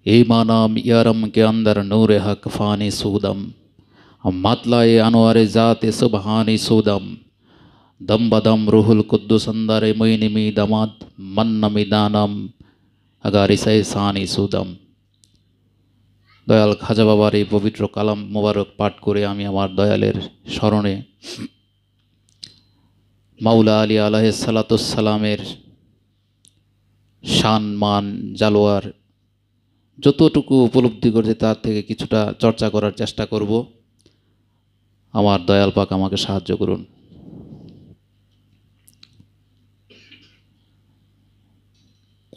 ईमानाम यारम के अंदर नूर हक फ़ानी सूदम मतलाए अनवार ज़ात सुबहानी सूदम दम बदम रूहुल कुद्दुस अंदर मुइनिमी दमात मन्नमी दानम अगारिसाए सानी सूदम। दयाल खाजा बाबार এই পবিত্র কালাম মোবারক পাঠ করে আমি আমার দয়ালের স্মরণে মাওলা আলী আলাইহিস সালাতুস সালামের শান মান জালোয়ার যতটুকু উপলব্ধি করছে তার থেকে কিছুটা চর্চা করার চেষ্টা করব। আমার দয়াল পাক আমাকে সাহায্য করুন।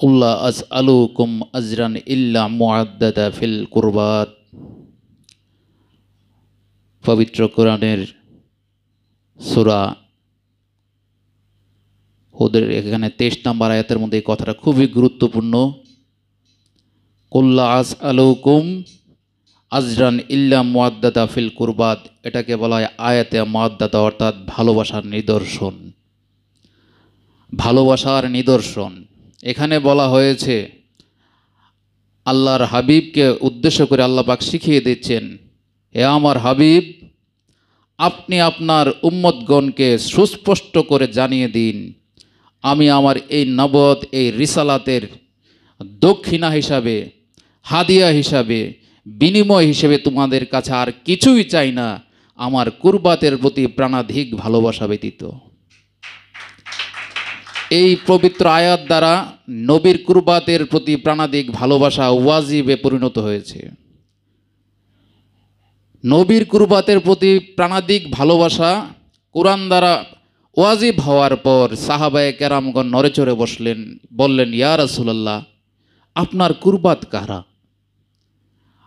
কুল্লা আসআলুকুম আজরান ইল্লা মুআদ্দাদা ফিল কুরবাত। পবিত্র কোরআনের সূরা হুদের এখানে 23 নম্বর আয়াতের মধ্যে এই কথাটা খুবই গুরুত্বপূর্ণ। কুল্লা আসআলুকুম আজরান ইল্লা মুআদ্দাদা ফিল কুরবাত, এটাকে বলা হয় আয়াতে মুআদ্দাদা, অর্থাৎ ভালোবাসার নিদর্শন। ভালোবাসার নিদর্শন এখানে বলা হয়েছে। আল্লাহর হাবিবকে উদ্দেশ্য করে আল্লাহ পাক শিখিয়ে দিচ্ছেন, হে আমার হাবিব, আপনি আপনার উম্মতগণকে সুস্পষ্ট করে জানিয়ে দিন, আমি আমার এই নবুয়ত, এই রিসালাতের দক্ষিণা হিসাবে, হাদিয়া হিসাবে, বিনিময় হিসেবে তোমাদের কাছে আর কিছুই চাই না, আমার কুরবাতের প্রতি প্রাণাধিক ভালোবাসা ব্যতীত। এই পবিত্র আয়াত দ্বারা নবীর কুরবাতের প্রতি প্রাণাধিক ভালোবাসা ওয়াজিবে পরিণত হয়েছে। নবীর কুরবাতের প্রতি প্রাণাধিক ভালোবাসা কোরআন দ্বারা ওয়াজিব হওয়ার পর সাহাবায়ে কেরামগণ নড়েচড়ে বসলেন, বললেন, ইয়া রাসূলুল্লাহ, আপনার কুরবাত কারা?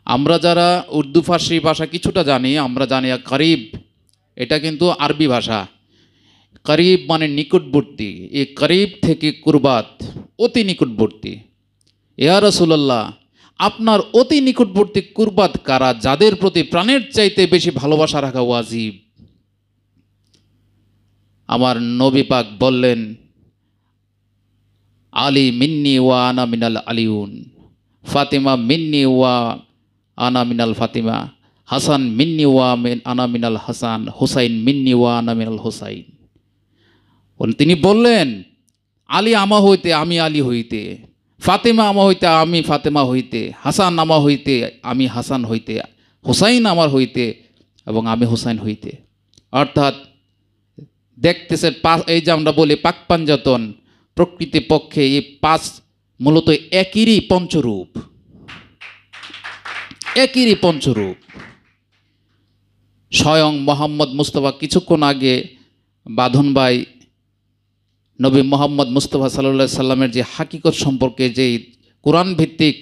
আমরা যারা উর্দু ফার্সি ভাষা কিছুটা জানি, আমরা জানি করিব, এটা কিন্তু আরবি ভাষা। করিব মানে নিকটবর্তী, এই করিব থেকে কুরবাত অতি নিকটবর্তী। ইয়া রাসূলুল্লাহ, আপনার অতি নিকটবর্তী কুরবাত কারা, যাদের প্রতি প্রাণের চাইতে বেশি ভালোবাসা রাখা ওয়াজিব? আমার নবী পাক বললেন, আলী মিন্নি ওয়া আনা মিনাল আলিউন, ফাতিমা মিন্নি ওয়া আনা মিনাল ফাতিমা, হাসান মিন্নি ওয়া আনা মিনাল হাসান, হুসাইন মিন্নি ওয়া আনা মিনাল হুসাইন। তিনি বললেন, আলী আমা হইতে আমি আলী হইতে, ফাতেমা আমা হইতে আমি ফাতেমা হইতে, হাসান আমা হইতে আমি হাসান হইতে, হুসাইন আমার হইতে এবং আমি হুসাইন হইতে। অর্থাৎ দেখতেছেন, এই যে আমরা বলি পাক পাঞ্জাতন, প্রকৃতি পক্ষে এই পাঁচ মূলত একইরই পঞ্চরূপ, একইরই পঞ্চরূপ। স্বয়ং মোহাম্মদ মুস্তফা কিছুক্ষণ আগে বাঁধন ভাই নবী মোহাম্মদ মুস্তফা সাল্লাল্লাহু সাল্লামের যে হাকিকত সম্পর্কে যে কোরআন ভিত্তিক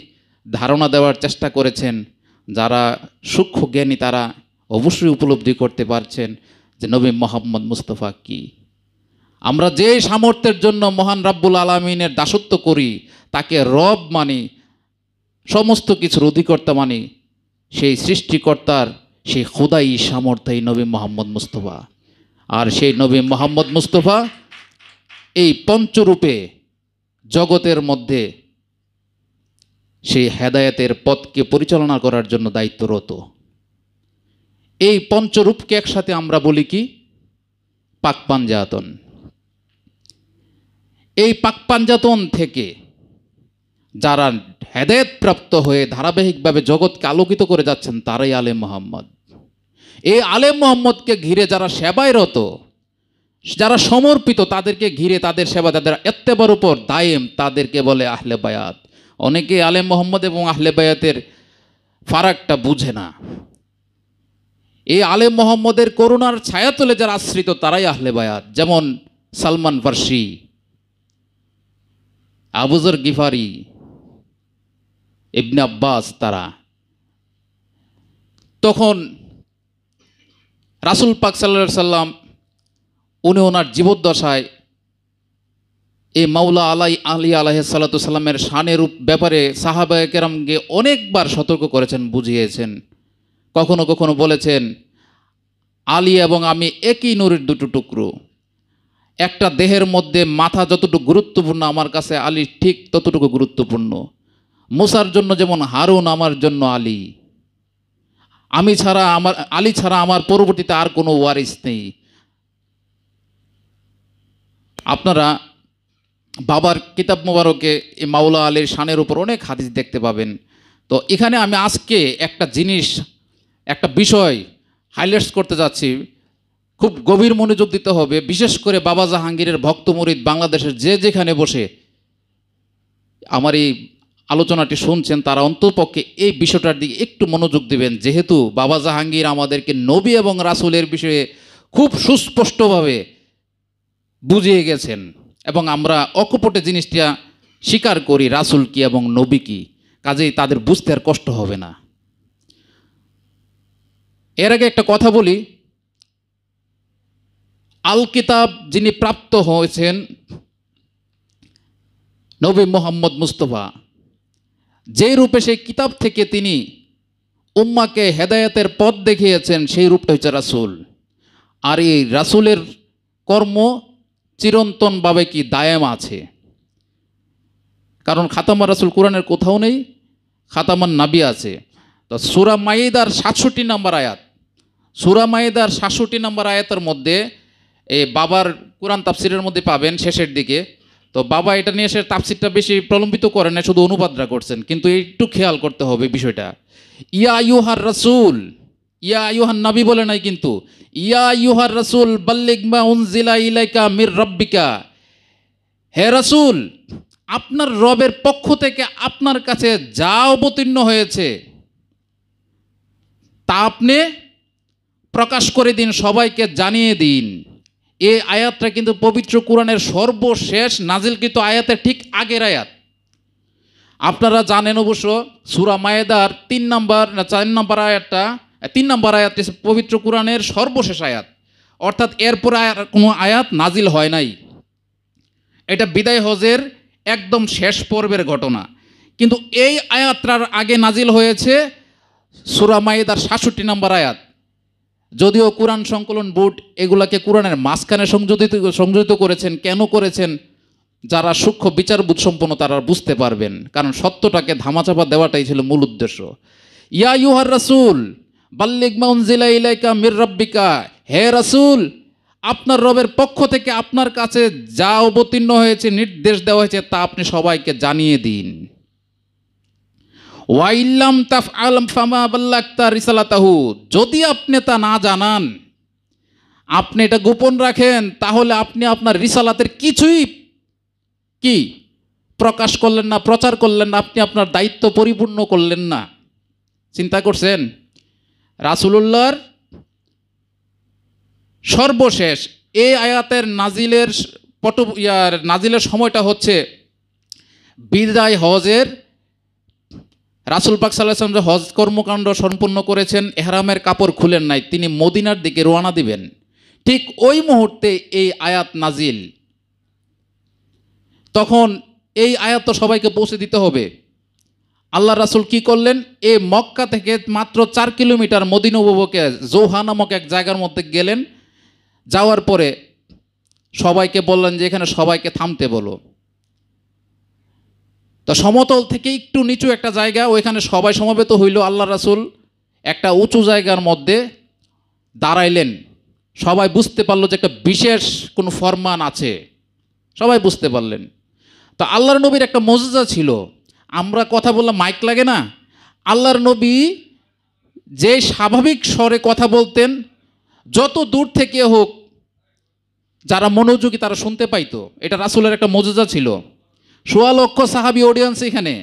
ধারণা দেওয়ার চেষ্টা করেছেন, যারা সূক্ষ্ম জ্ঞানী তারা অবশ্যই উপলব্ধি করতে পারছেন যে নবী মোহাম্মদ মুস্তফা কি। আমরা যে সামর্থ্যের জন্য মহান রাব্বুল আলামিনের দাসত্ব করি, তাকে রব মানি, সমস্ত কিছুর অধিকর্তা মানি, সেই সৃষ্টিকর্তার সেই খোদাই সামর্থ্যই নবী মোহাম্মদ মুস্তফা। আর সেই নবী মোহাম্মদ মুস্তফা এই পঞ্চরূপে জগতের মধ্যে সেই হেদায়েতের পথকে পরিচালনা করার জন্য দায়িত্বরত। এই পঞ্চরূপকে একসাথে আমরা বলি কি? পাক পাঞ্জাতন। এই পাক পাঞ্জাতন থেকে যারা হেদায়েত প্রাপ্ত হয়ে ধারাবাহিকভাবে জগৎকে আলোকিত করে যাচ্ছেন, তারাই আলেম মোহাম্মদ। এই আলেম মোহাম্মদকে ঘিরে যারা সেবায় রত, যারা সমর্পিত, তাদেরকে ঘিরে তাদের সেবা, তাদের ইত্তেবার উপর দায়েম, তাদেরকে বলে আহলে বায়াত। অনেকে আলেম মোহাম্মদ এবং আহলে বায়াতের ফারাকটা বুঝে না। এই আলেম মোহাম্মদের করুণার ছায়াতলে যারা আশ্রিত, তারাই আহলে বায়াত। যেমন সালমান ফার্সি, আবু যর গিফারি, ইবনে আব্বাস, তারা তখন রাসূল পাক সাল্লাল্লাহু আলাইহি সাল্লাম উনি ওনার জীবদ্দশায় এই মাওলা আলী আলাইহিস সালাতু সাল্লামের শানের ব্যাপারে সাহাবায়ে কেরামকে অনেকবার সতর্ক করেছেন, বুঝিয়েছেন। কখনো কখনো বলেছেন, আলী এবং আমি একই নূরের দুটো টুকরো, একটা দেহের মধ্যে মাথা যতটুকু গুরুত্বপূর্ণ, আমার কাছে আলী ঠিক ততটুকু গুরুত্বপূর্ণ। মুসার জন্য যেমন হারুন, আমার জন্য আলী। আলী ছাড়া আমার পরবর্তীতে আর কোনো ওয়ারিস নেই। আপনারা বাবার কিতাব মোবারকে এই মাওলা আলীর শানের উপর অনেক হাদিস দেখতে পাবেন। তো এখানে আমি আজকে একটা বিষয় হাইলাইটস করতে যাচ্ছি। খুব গভীর মনোযোগ দিতে হবে, বিশেষ করে বাবা জাহাঙ্গীরের ভক্ত মুরিদ বাংলাদেশের যে যেখানে বসে আমার এই আলোচনাটি শুনছেন, তারা অন্ততপক্ষে এই বিষয়টার দিকে একটু মনোযোগ দিবেন, যেহেতু বাবা জাহাঙ্গীর আমাদেরকে নবী এবং রাসূলের বিষয়ে খুব সুস্পষ্টভাবে বুঝিয়ে গেছেন এবং আমরা অকপটে জিনিসটা স্বীকার করি, রাসূল কি এবং নবী কি, কাজেই তাদের বুঝতে আর কষ্ট হবে না। এর আগে একটা কথা বলি, আল কিতাব যিনি প্রাপ্ত হয়েছেন নবী মুহাম্মদ মুস্তফা, যে রূপে সেই কিতাব থেকে তিনি উম্মাকে হেদায়েতের পথ দেখিয়েছেন, সেই রূপটা হচ্ছে রাসূল। আর এই রাসূলের কর্ম চিরন্তনভাবে কি দায়েম আছে, কারণ খাতামার রাসূল কোরআনের কোথাও নেই, খাতামান নাবী আছে। তো সূরা মাইদার 67 নম্বর আয়াত, সূরা মাইদার 67 নম্বর আয়াতের মধ্যে এই বাবার কোরআন তাফসিরের মধ্যে পাবেন শেষের দিকে। তো বাবা এটা নিয়ে সে তাফসিরটা বেশি প্রলম্বিত করেন না, শুধু অনুবাদটা করছেন, কিন্তু একটু খেয়াল করতে হবে বিষয়টা। ইয়া আইয়ুহার রাসূল, ইয়া আইয়ুহান নবী বলে নাই, কিন্তু ইয়া আইয়ুহার রাসূল বাল্লিগ মা উনজিলা ইলাইকা মির রাব্বিকা, হে রাসূল আপনার রবের পক্ষ থেকে আপনার কাছে যা অবতীর্ণ হয়েছে তা আপনি প্রকাশ করে দিন, সবাইকে জানিয়ে দিন। এই আয়াতটা কিন্তু পবিত্র কোরআনের সর্বশেষ নাজিলকৃত আয়াতের ঠিক আগের আয়াত। আপনারা জানেন অবশ্য, সূরা মায়েদার 3 নম্বর আয়াতটা, 3 নম্বর আয়াত পবিত্র কোরআনের সর্বশেষ আয়াত, অর্থাৎ এরপরে আর কোনো আয়াত নাজিল হয় নাই। এটা বিদায় হজের একদম শেষ পর্বের ঘটনা, কিন্তু এই আয়াতটার আগে নাজিল হয়েছে সূরা মায়েদার 67 নম্বর আয়াত। যদিও কোরআন সংকলন বোর্ড এগুলাকে কোরআনের মাঝখানে সংযোজিত করেছেন, কেন করেছেন যারা সূক্ষ্ম বিচারবোধ সম্পন্ন তারা বুঝতে পারবেন, কারণ সত্যটাকে ধামাচাপা দেওয়াটাই ছিল মূল উদ্দেশ্য। ইয়া আইয়ুহার রাসূল বাল্লিগ মা উনজিলা ইলাইকা মির রাব্বিকা, হে রাসূল আপনার রবের পক্ষ থেকে আপনার কাছে যা অবতীর্ণ হয়েছে, নির্দেশ দেওয়া হয়েছে, তা আপনি সবাইকে জানিয়ে দিন। ওয়াইল্লাম তাফআল ফামা বাল্লাগতা রিসালাতাহু, যদি আপনি তা না জানান, আপনি এটা গোপন রাখেন, তাহলে আপনি আপনার রিসালাতের কিছুই কি প্রকাশ করলেন না, প্রচার করলেন না, আপনি আপনার দায়িত্ব পরিপূর্ণ করলেন না। চিন্তা করছেন, রাসূলুল্লাহর সর্বশেষ এই আয়াতের নাজিলের সময়টা হচ্ছে বিদায় হজের। রাসূল পাক সাল্লাল্লাহু আলাইহি ওয়াসাল্লাম যে হজ কর্মকাণ্ড সম্পূর্ণ করেছেন, ইহরামের কাপড় খুলেন নাই, তিনি মদিনার দিকে রওনা দিবেন, ঠিক ওই মুহূর্তে এই আয়াত নাজিল। তখন এই আয়াত তো সবাইকে পৌঁছে দিতে হবে। আল্লাহ রাসূল কি করলেন, এই মক্কা থেকে মাত্র 4 কিলোমিটার মদিনা অভিমুখে জৌহা নামক এক জায়গার মধ্যে গেলেন। যাওয়ার পরে সবাইকে বললেন যে এখানে সবাইকে থামতে বলো। তো সমতল থেকে একটু নিচু একটা জায়গা, ওইখানে সবাই সমবেত হইল। আল্লাহ রাসূল একটা উঁচু জায়গার মধ্যে দাঁড়াইলেন। সবাই বুঝতে পারলো যে একটা বিশেষ কোনো ফরমান আছে, সবাই বুঝতে পারলেন। তো আল্লাহর নবীর একটা মুজিজা ছিল, আমরা কথা বললাম মাইক লাগে না, আল্লাহর নবী যে স্বাভাবিক স্বরে কথা বলতেন, যত দূর থেকে হোক যারা মনোযোগী তারা শুনতে পাইতো। এটা রাসূলের একটা মুজিজা ছিল। 1.25 লক্ষ সাহাবী অডিয়েন্স এখানে,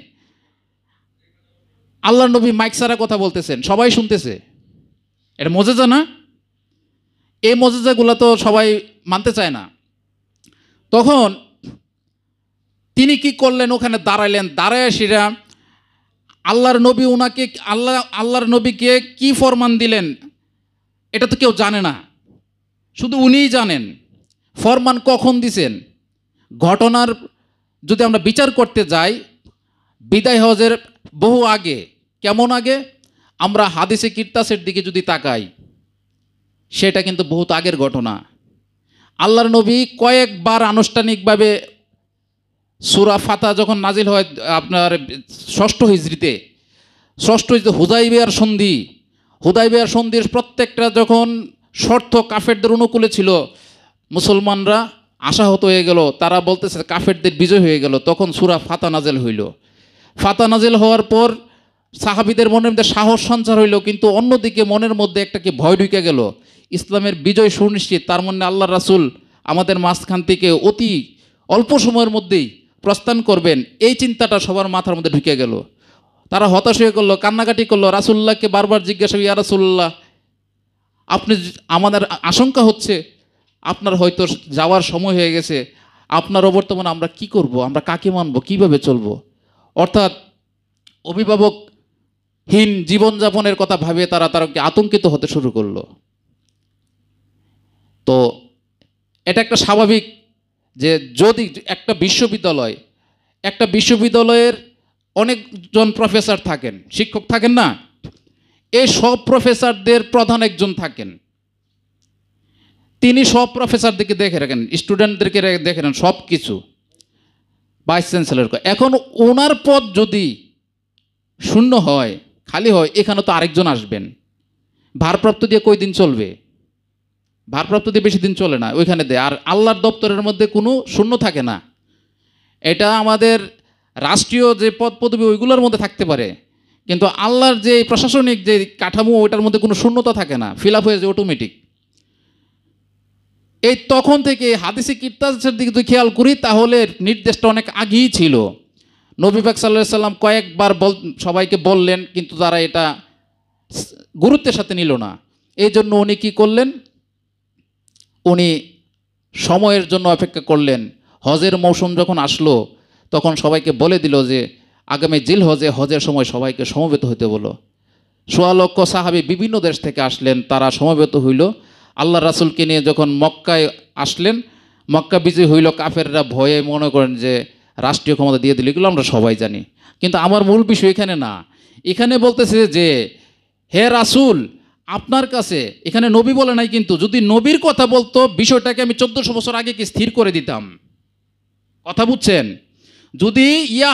আল্লাহর নবী মাইক ছাড়া কথা বলতেছেন, সবাই শুনতেছে। এটা মুজিজা না? এই মুজিজাগুলো তো সবাই মানতে চায় না। তখন তিনি কি করলেন, ওখানে দাঁড়াইলেন। দাঁড়ায় সেরা আল্লাহর নবীকে কি ফরমান দিলেন এটা তো কেউ জানে না, শুধু উনিই জানেন। ফরমান কখন দিছেন, ঘটনার যদি আমরা বিচার করতে যাই, বিদায় হজের বহু আগে। কেমন আগে? আমরা হাদিসে কিরতাসের দিকে যদি তাকাই, সেটা কিন্তু বহুত আগের ঘটনা। আল্লাহর নবী কয়েকবার আনুষ্ঠানিকভাবে সূরা ফাতা যখন নাজিল হয় আপনার ষষ্ঠ হিজরিতে, হুদাইবিয়ার সন্ধির প্রত্যেকটা যখন শর্ত কাফেরদের অনুকূলে ছিল, মুসলমানরা আশাহত হয়ে গেল, তারা বলতেছে কাফেরদের বিজয় হয়ে গেল, তখন সূরা ফাতা নাজিল হইল। ফাতা নাজিল হওয়ার পর সাহাবীদের মনের মধ্যে সাহস সঞ্চার হইল, কিন্তু অন্যদিকে মনের মধ্যে একটা কি ভয় ঢুকে গেল, ইসলামের বিজয় সুনিশ্চিত, তার মানে আল্লাহ রাসূল আমাদের মাঝখান থেকে অতি অল্প সময়ের মধ্যেই প্রস্থান করবেন, এই চিন্তাটা সবার মাথার মধ্যে ঢুকে গেল। তারা হতাশ হয়ে করলো, কান্নাকাটি করলো, রাসূলুল্লাহকে বারবার জিজ্ঞাসা, ইয়া রাসূলুল্লাহ, আপনি, আমাদের আশঙ্কা হচ্ছে আপনার হয়তো যাওয়ার সময় হয়ে গেছে, আপনার অবর্তমানে আমরা কি করব, আমরা কাকে মানব, কিভাবে চলব? অর্থাৎ অভিভাবকহীন জীবনযাপনের কথা ভাবে তারা আতঙ্কিত হতে শুরু করলো। তো এটা একটা স্বাভাবিক যে যদি একটা বিশ্ববিদ্যালয়ের অনেকজন প্রফেসর থাকেন, শিক্ষক থাকেন না, এই সব প্রফেসরদের প্রধান একজন থাকেন, তিনি সব প্রফেসরদেরকে দেখে রাখেন, স্টুডেন্টদেরকে দেখে রাখেন সব কিছু, ভাইস চ্যান্সেলর। এখন ওনার পদ যদি শূন্য হয়, খালি হয়, এখানে তো আরেকজন আসবেন, ভারপ্রাপ্ত দিয়ে কয়দিন চলবে? ভারপ্রাপ্ত দিয়ে বেশি দিন চলে না, ওইখানে দেয়। আর আল্লাহর দপ্তরের মধ্যে কোনো শূন্য থাকে না। এটা আমাদের রাষ্ট্রীয় যে পদ পদবি ওইগুলোর মধ্যে থাকতে পারে, কিন্তু আল্লাহর যে প্রশাসনিক যে কাঠামো ওইটার মধ্যে কোনো শূন্যতা থাকে না, ফিল আপ হয়ে যায় অটোমেটিক। এই তখন থেকে হাদিসে কিতাবের দিকে যদি খেয়াল করি তাহলে নির্দেশটা অনেক আগেই ছিল। নবী পাক সাল্লাল্লাহু আলাইহি সাল্লাম কয়েকবার সবাইকে বললেন, কিন্তু তারা এটা গুরুত্বের সাথে নিল না। এই জন্য উনি কী করলেন, উনি সময়ের জন্য অপেক্ষা করলেন। হজের মৌসুম যখন আসলো তখন সবাইকে বলে দিল যে আগামী হজের সময় সবাইকে সমবেত হইতে বলো। ১৬ লক্ষ সাহাবী বিভিন্ন দেশ থেকে আসলেন, তারা সমবেত হইল। আল্লাহ রাসূলকে নিয়ে যখন মক্কায় আসলেন, মক্কা বিজয় হইল, কাফেররা ভয়ে মনে করেন যে রাষ্ট্রীয় ক্ষমতা দিয়ে দিল, এগুলো আমরা সবাই জানি। কিন্তু আমার মূল বিষয় এখানে না, এখানে বলতেছে যে হে রাসূল, আপনার কাছে, এখানে নবী বলে নাই, কিন্তু যদি নবীর কথা বলতো বিষয়টাকে আমি ১৪০০ বছর আগে কি স্থির করে দিতাম। কথা বুঝছেন? যদি ইয়া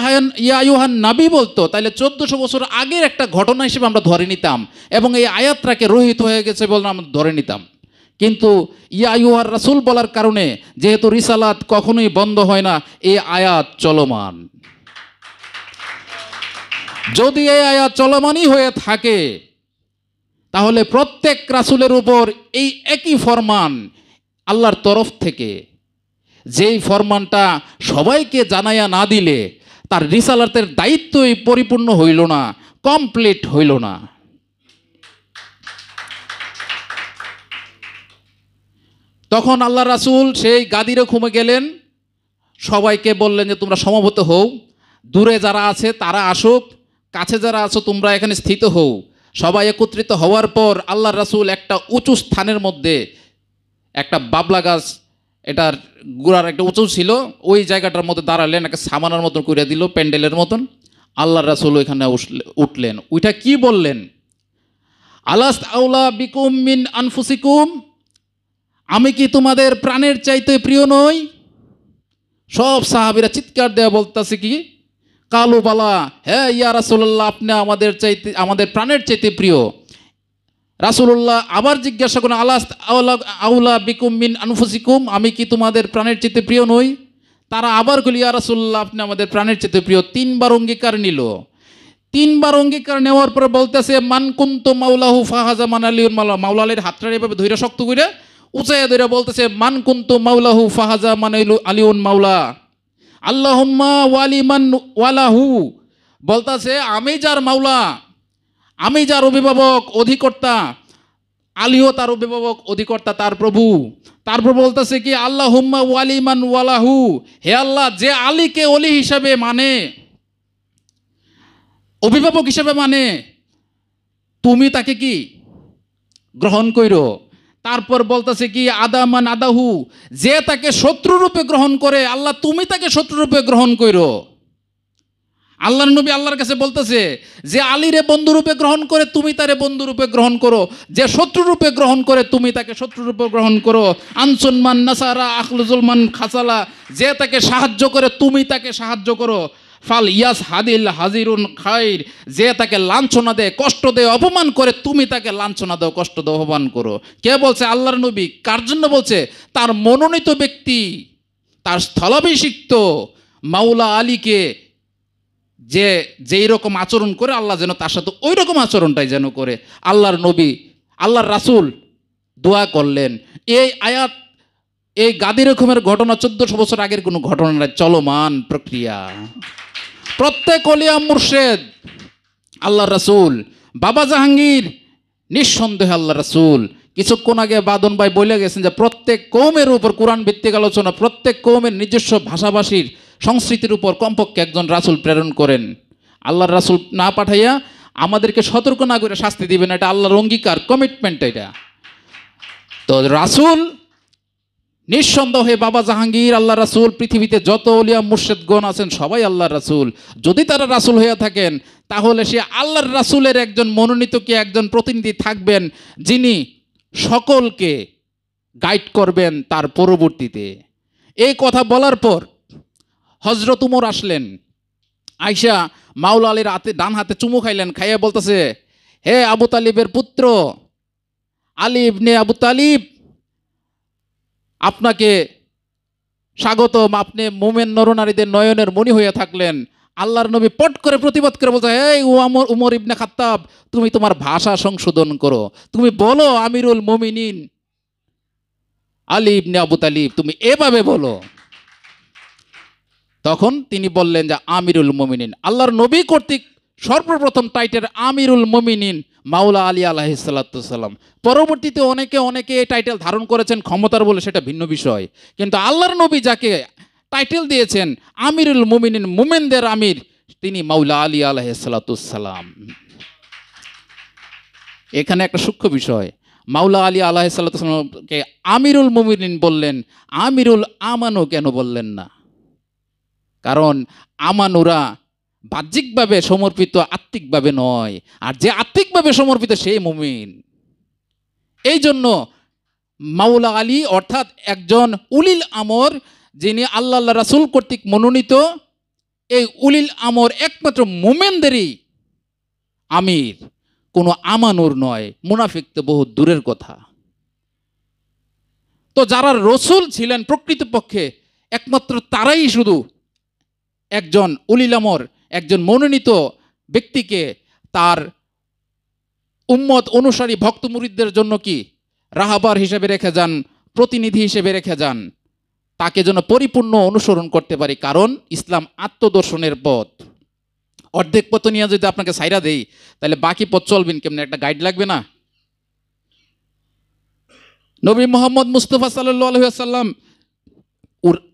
আইয়ুহান নাবী বলতো তাহলে ১৪০০ বছর আগের একটা ঘটনা হিসেবে আমরা ধরে নিতাম এবং এই আয়াতটাকে রহিত হয়ে গেছে বলে আমরা ধরে নিতাম। কিন্তু ইয়া আইয়ুহার রাসূল বলার কারণে যেহেতু রিসালাত কখনোই বন্ধ হয় না, এই আয়াত চলমান। যদি এই আয়াত চলমানই হয়ে থাকে তাহলে প্রত্যেক রাসূলের উপর এই একই ফরমান আল্লাহর তরফ থেকে, যেই ফরমানটা সবাইকে জানাইয়া না দিলে তার রিসালাতের দায়িত্বই পরিপূর্ণ হইল না, কমপ্লিট হইল না। তখন আল্লাহ রাসূল সেই গাদিরে ঘুমে গেলেন, সবাইকে বললেন যে তোমরা সমবেত হও, দূরে যারা আছে তারা আসুক, কাছে যারা আছো তোমরা এখানে স্থিত হও। সবাই একত্রিত হওয়ার পর আল্লাহ রাসূল একটা উঁচু স্থানের মধ্যে, একটা বাবলা গাছ, এটার গোড়ার একটা উঁচু ছিল, ওই জায়গাটার মধ্যে দাঁড়ালেন, একটা সামানার মতন করে দিল, প্যান্ডেলের মতন। আল্লাহ রাসূল ওইখানে উঠলেন। ওইটা কি বললেন? আলাস্ত আউলা বিকুম মিন আনফুসিকুম, আমি কি তোমাদের প্রাণের চাইতে প্রিয় নই? সব সাহাবীরা চিৎকার দেওয়া বলতেছে কি, কালু বালা, হ্যাঁ ইয়া রাসূলুল্লাহ, আপনি আমাদের প্রাণের চাইতে প্রিয়। রাসূলুল্লাহ আবার জিজ্ঞাসা করেন, আলাস্ত আউলা বিকুম মিন আনফুসিকুম, আমি কি তোমাদের প্রাণের চাইতে প্রিয় নই? তারা আবার বলি, ইয়া রাসূলুল্লাহ, আপনি আমাদের প্রাণের চাইতে প্রিয়। ৩ বার অঙ্গীকার নিল। ৩ বার অঙ্গীকার নেওয়ার পরে বলতেছে, মান কুনতু মাওলাহু ফাহাজা মান আলিউন মাওলা। মাওলা আলীর হাতটা এভাবে ধইরা শক্ত করে উঁচাইয়া ধইরা বলতেছে, মান কুনতু মাওলাহু ফাহাজা মান আলিউন মাওলা আল্লাহুম্মা ওয়ালি মান ওয়ালাহু। বলতেছে আমি যার মাওলা, আমি যার অভিভাবক অধিকর্তা, আলীও তার অভিভাবক অধিকর্তা, তার প্রভু। তারপর বলতেছে কি, আল্লাহুম্মা ওয়ালি মান ওয়ালাহু, হে আল্লাহ, যে আলীকে ওলি হিসাবে মানে, অভিভাবক হিসাবে মানে, তুমি তাকে কি গ্রহণ কইরো। তারপর বলতেছে কি, আদামান আদাহু, যে তাকে শত্রুরূপে গ্রহণ করে, আল্লাহ তুমি তাকে শত্রুরূপে গ্রহণ কইরো। আল্লাহর নবী আল্লাহর কাছে বলতেছে যে আলীরে বন্ধুরূপে গ্রহণ করে তুমি তারে বন্ধুরূপে গ্রহণ করো, যে শত্রুরূপে গ্রহণ করে তুমি তাকে শত্রুরূপে গ্রহণ করো। আনসুনমান নাসারা আখলুজুলমান খাসালা, যে তাকে সাহায্য করে তুমি তাকে সাহায্য করো। ফাল ইয়াস হাদিল হাজিরুন খাইর, যে তাকে লাঞ্ছনা দেয় কষ্ট দেয় অপমান করে তুমি তাকে লাঞ্ছনা দাও কষ্ট দাও অপমান করো। কে বলছে? আল্লাহর নবী। কার জন্য বলছে? তার মনোনীত ব্যক্তি, তার স্থলাভিষিক্ত মাওলা আলীকে যে যেই রকম আচরণ করে আল্লাহ যেন তার সাথে ওই রকম আচরণটাই যেন করে। আল্লাহর নবী আল্লাহর রাসূল দোয়া করলেন। এই আয়াত, এই গাদি রকমের ঘটনা 1400 বছর আগের কোনো ঘটনা নয়, চলমান প্রক্রিয়া। প্রত্যেক ওলিয়া মুর্শেদ আল্লাহর রাসূল, বাবা জাহাঙ্গীর নিঃসন্দেহে আল্লাহর রাসূল। কিছুক্ষণ আগে বাদন ভাই বলে গেছেন যে প্রত্যেক কৌমের উপর কোরআন ভিত্তিক আলোচনা, প্রত্যেক কৌমের নিজস্ব ভাষাভাষীর সংস্কৃতির উপর কমপক্ষে একজন রাসূল প্রেরণ করেন। আল্লাহর রাসূল না পাঠাইয়া আমাদেরকে সতর্ক না করে শাস্তি দিবেন, এটা আল্লাহর অঙ্গীকার, কমিটমেন্ট এটা। তো রাসূল নিঃসন্দেহে বাবা জাহাঙ্গীর আল্লাহ রাসূল, পৃথিবীতে যত ওলিয়া মুর্শেদগণ আছেন সবাই আল্লাহর রাসূল। যদি তারা রাসূল হয়ে থাকেন তাহলে সে আল্লাহর রাসূলের একজন মনোনীত কে একজন প্রতিনিধি থাকবেন, যিনি সকলকে গাইড করবেন তার পরবর্তীতে। এই কথা বলার পর হযরত উমর আসলেন, আয়েশা মাওলা আলীর হাতে ডান হাতে চুমু খাইলেন, খাইয়া বলতেছে, হে আবু তালিবের পুত্র আলী ইবনে আবু তালিব, আপনাকে স্বাগতম, আপনি মোমেন নরনারীদের নয়নের মণি হয়ে থাকলেন। আল্লাহর নবী পট করে প্রতিবাদ করে বলছে, এই উমর ইবনে খাত্তাব, তুমি তোমার ভাষা সংশোধন করো, তুমি বলো আমিরুল মুমিনিন আলী ইবনে আবু তালিব, তুমি এভাবে বলো। তখন তিনি বললেন যে আমিরুল মুমিনিন। আল্লাহর নবী কর্তৃক সর্বপ্রথম টাইটেল আমিরুল মুমিনিন মাওলা আলী আলাইহিস সালাতু সালাম। পরবর্তীতে অনেকে এই টাইটেল ধারণ করেছেন ক্ষমতার বলে, সেটা ভিন্ন বিষয়। কিন্তু আল্লাহর নবী যাকে টাইটেল দিয়েছেন আমিরুল মুমিনিন, মুমিনদের আমির, তিনি মাওলা আলী আলাইহিস সালাতু সালাম। এখানে একটা সূক্ষ্ম বিষয়, মাওলা আলী আলাইহিস সালাতু সালামকে আমিরুল মুমিনিন বললেন, আমিরুল আমানু কেন বললেন না? কারণ আমানুরা বাহ্যিকভাবে সমর্পিত, আত্মিকভাবে নয়, আর যে আত্মিকভাবে সমর্পিত সেই মুমিন। এই জন্য মাওলা আলী অর্থাৎ একজন উলিল আমর, যিনি আল্লাহ রাসূল কর্তৃক মনোনীত, এই উলিল আমর একমাত্র মুমিনদেরই আমির, কোনো আমানুর নয়। মুনাফিক তো বহু দূরের কথা। তো যারা রসুল ছিলেন প্রকৃতপক্ষে একমাত্র তারাই শুধু একজন উলিল আমর, একজন মনোনীত ব্যক্তিকে তার উম্মত অনুসারী ভক্ত মুরিদদের জন্য কি রাহাবার হিসেবে রেখে যান, প্রতিনিধি হিসেবে রেখে যান, তাকে যেন পরিপূর্ণ অনুসরণ করতে পারি। কারণ ইসলাম আত্মদর্শনের পথ। অর্ধেক পথ নিয়ে যদি আপনাকে সাইরা দেই তাহলে বাকি পথ চলবেন কেমনে? একটা গাইড লাগবে না? নবী মোহাম্মদ মুস্তাফা সাল্লাল্লাহু আলাইহি ওয়াসাল্লাম,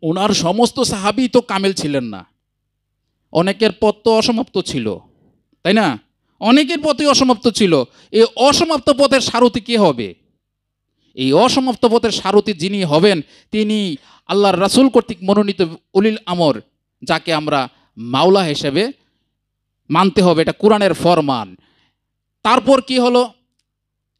ওনার সমস্ত সাহাবী তো কামেল ছিলেন না, অনেকের পথ তো অসমাপ্ত ছিল, তাই না? অনেকের পথই অসমাপ্ত ছিল। এই অসমাপ্ত পথের সারথি কে হবে? এই অসমাপ্ত পথের সারথি যিনি হবেন তিনি আল্লাহর রাসূল কর্তৃক মনোনীত উলিল আমর, যাকে আমরা মাওলা হিসেবে মানতে হবে, এটা কোরআনের ফরমান। তারপর কি হলো?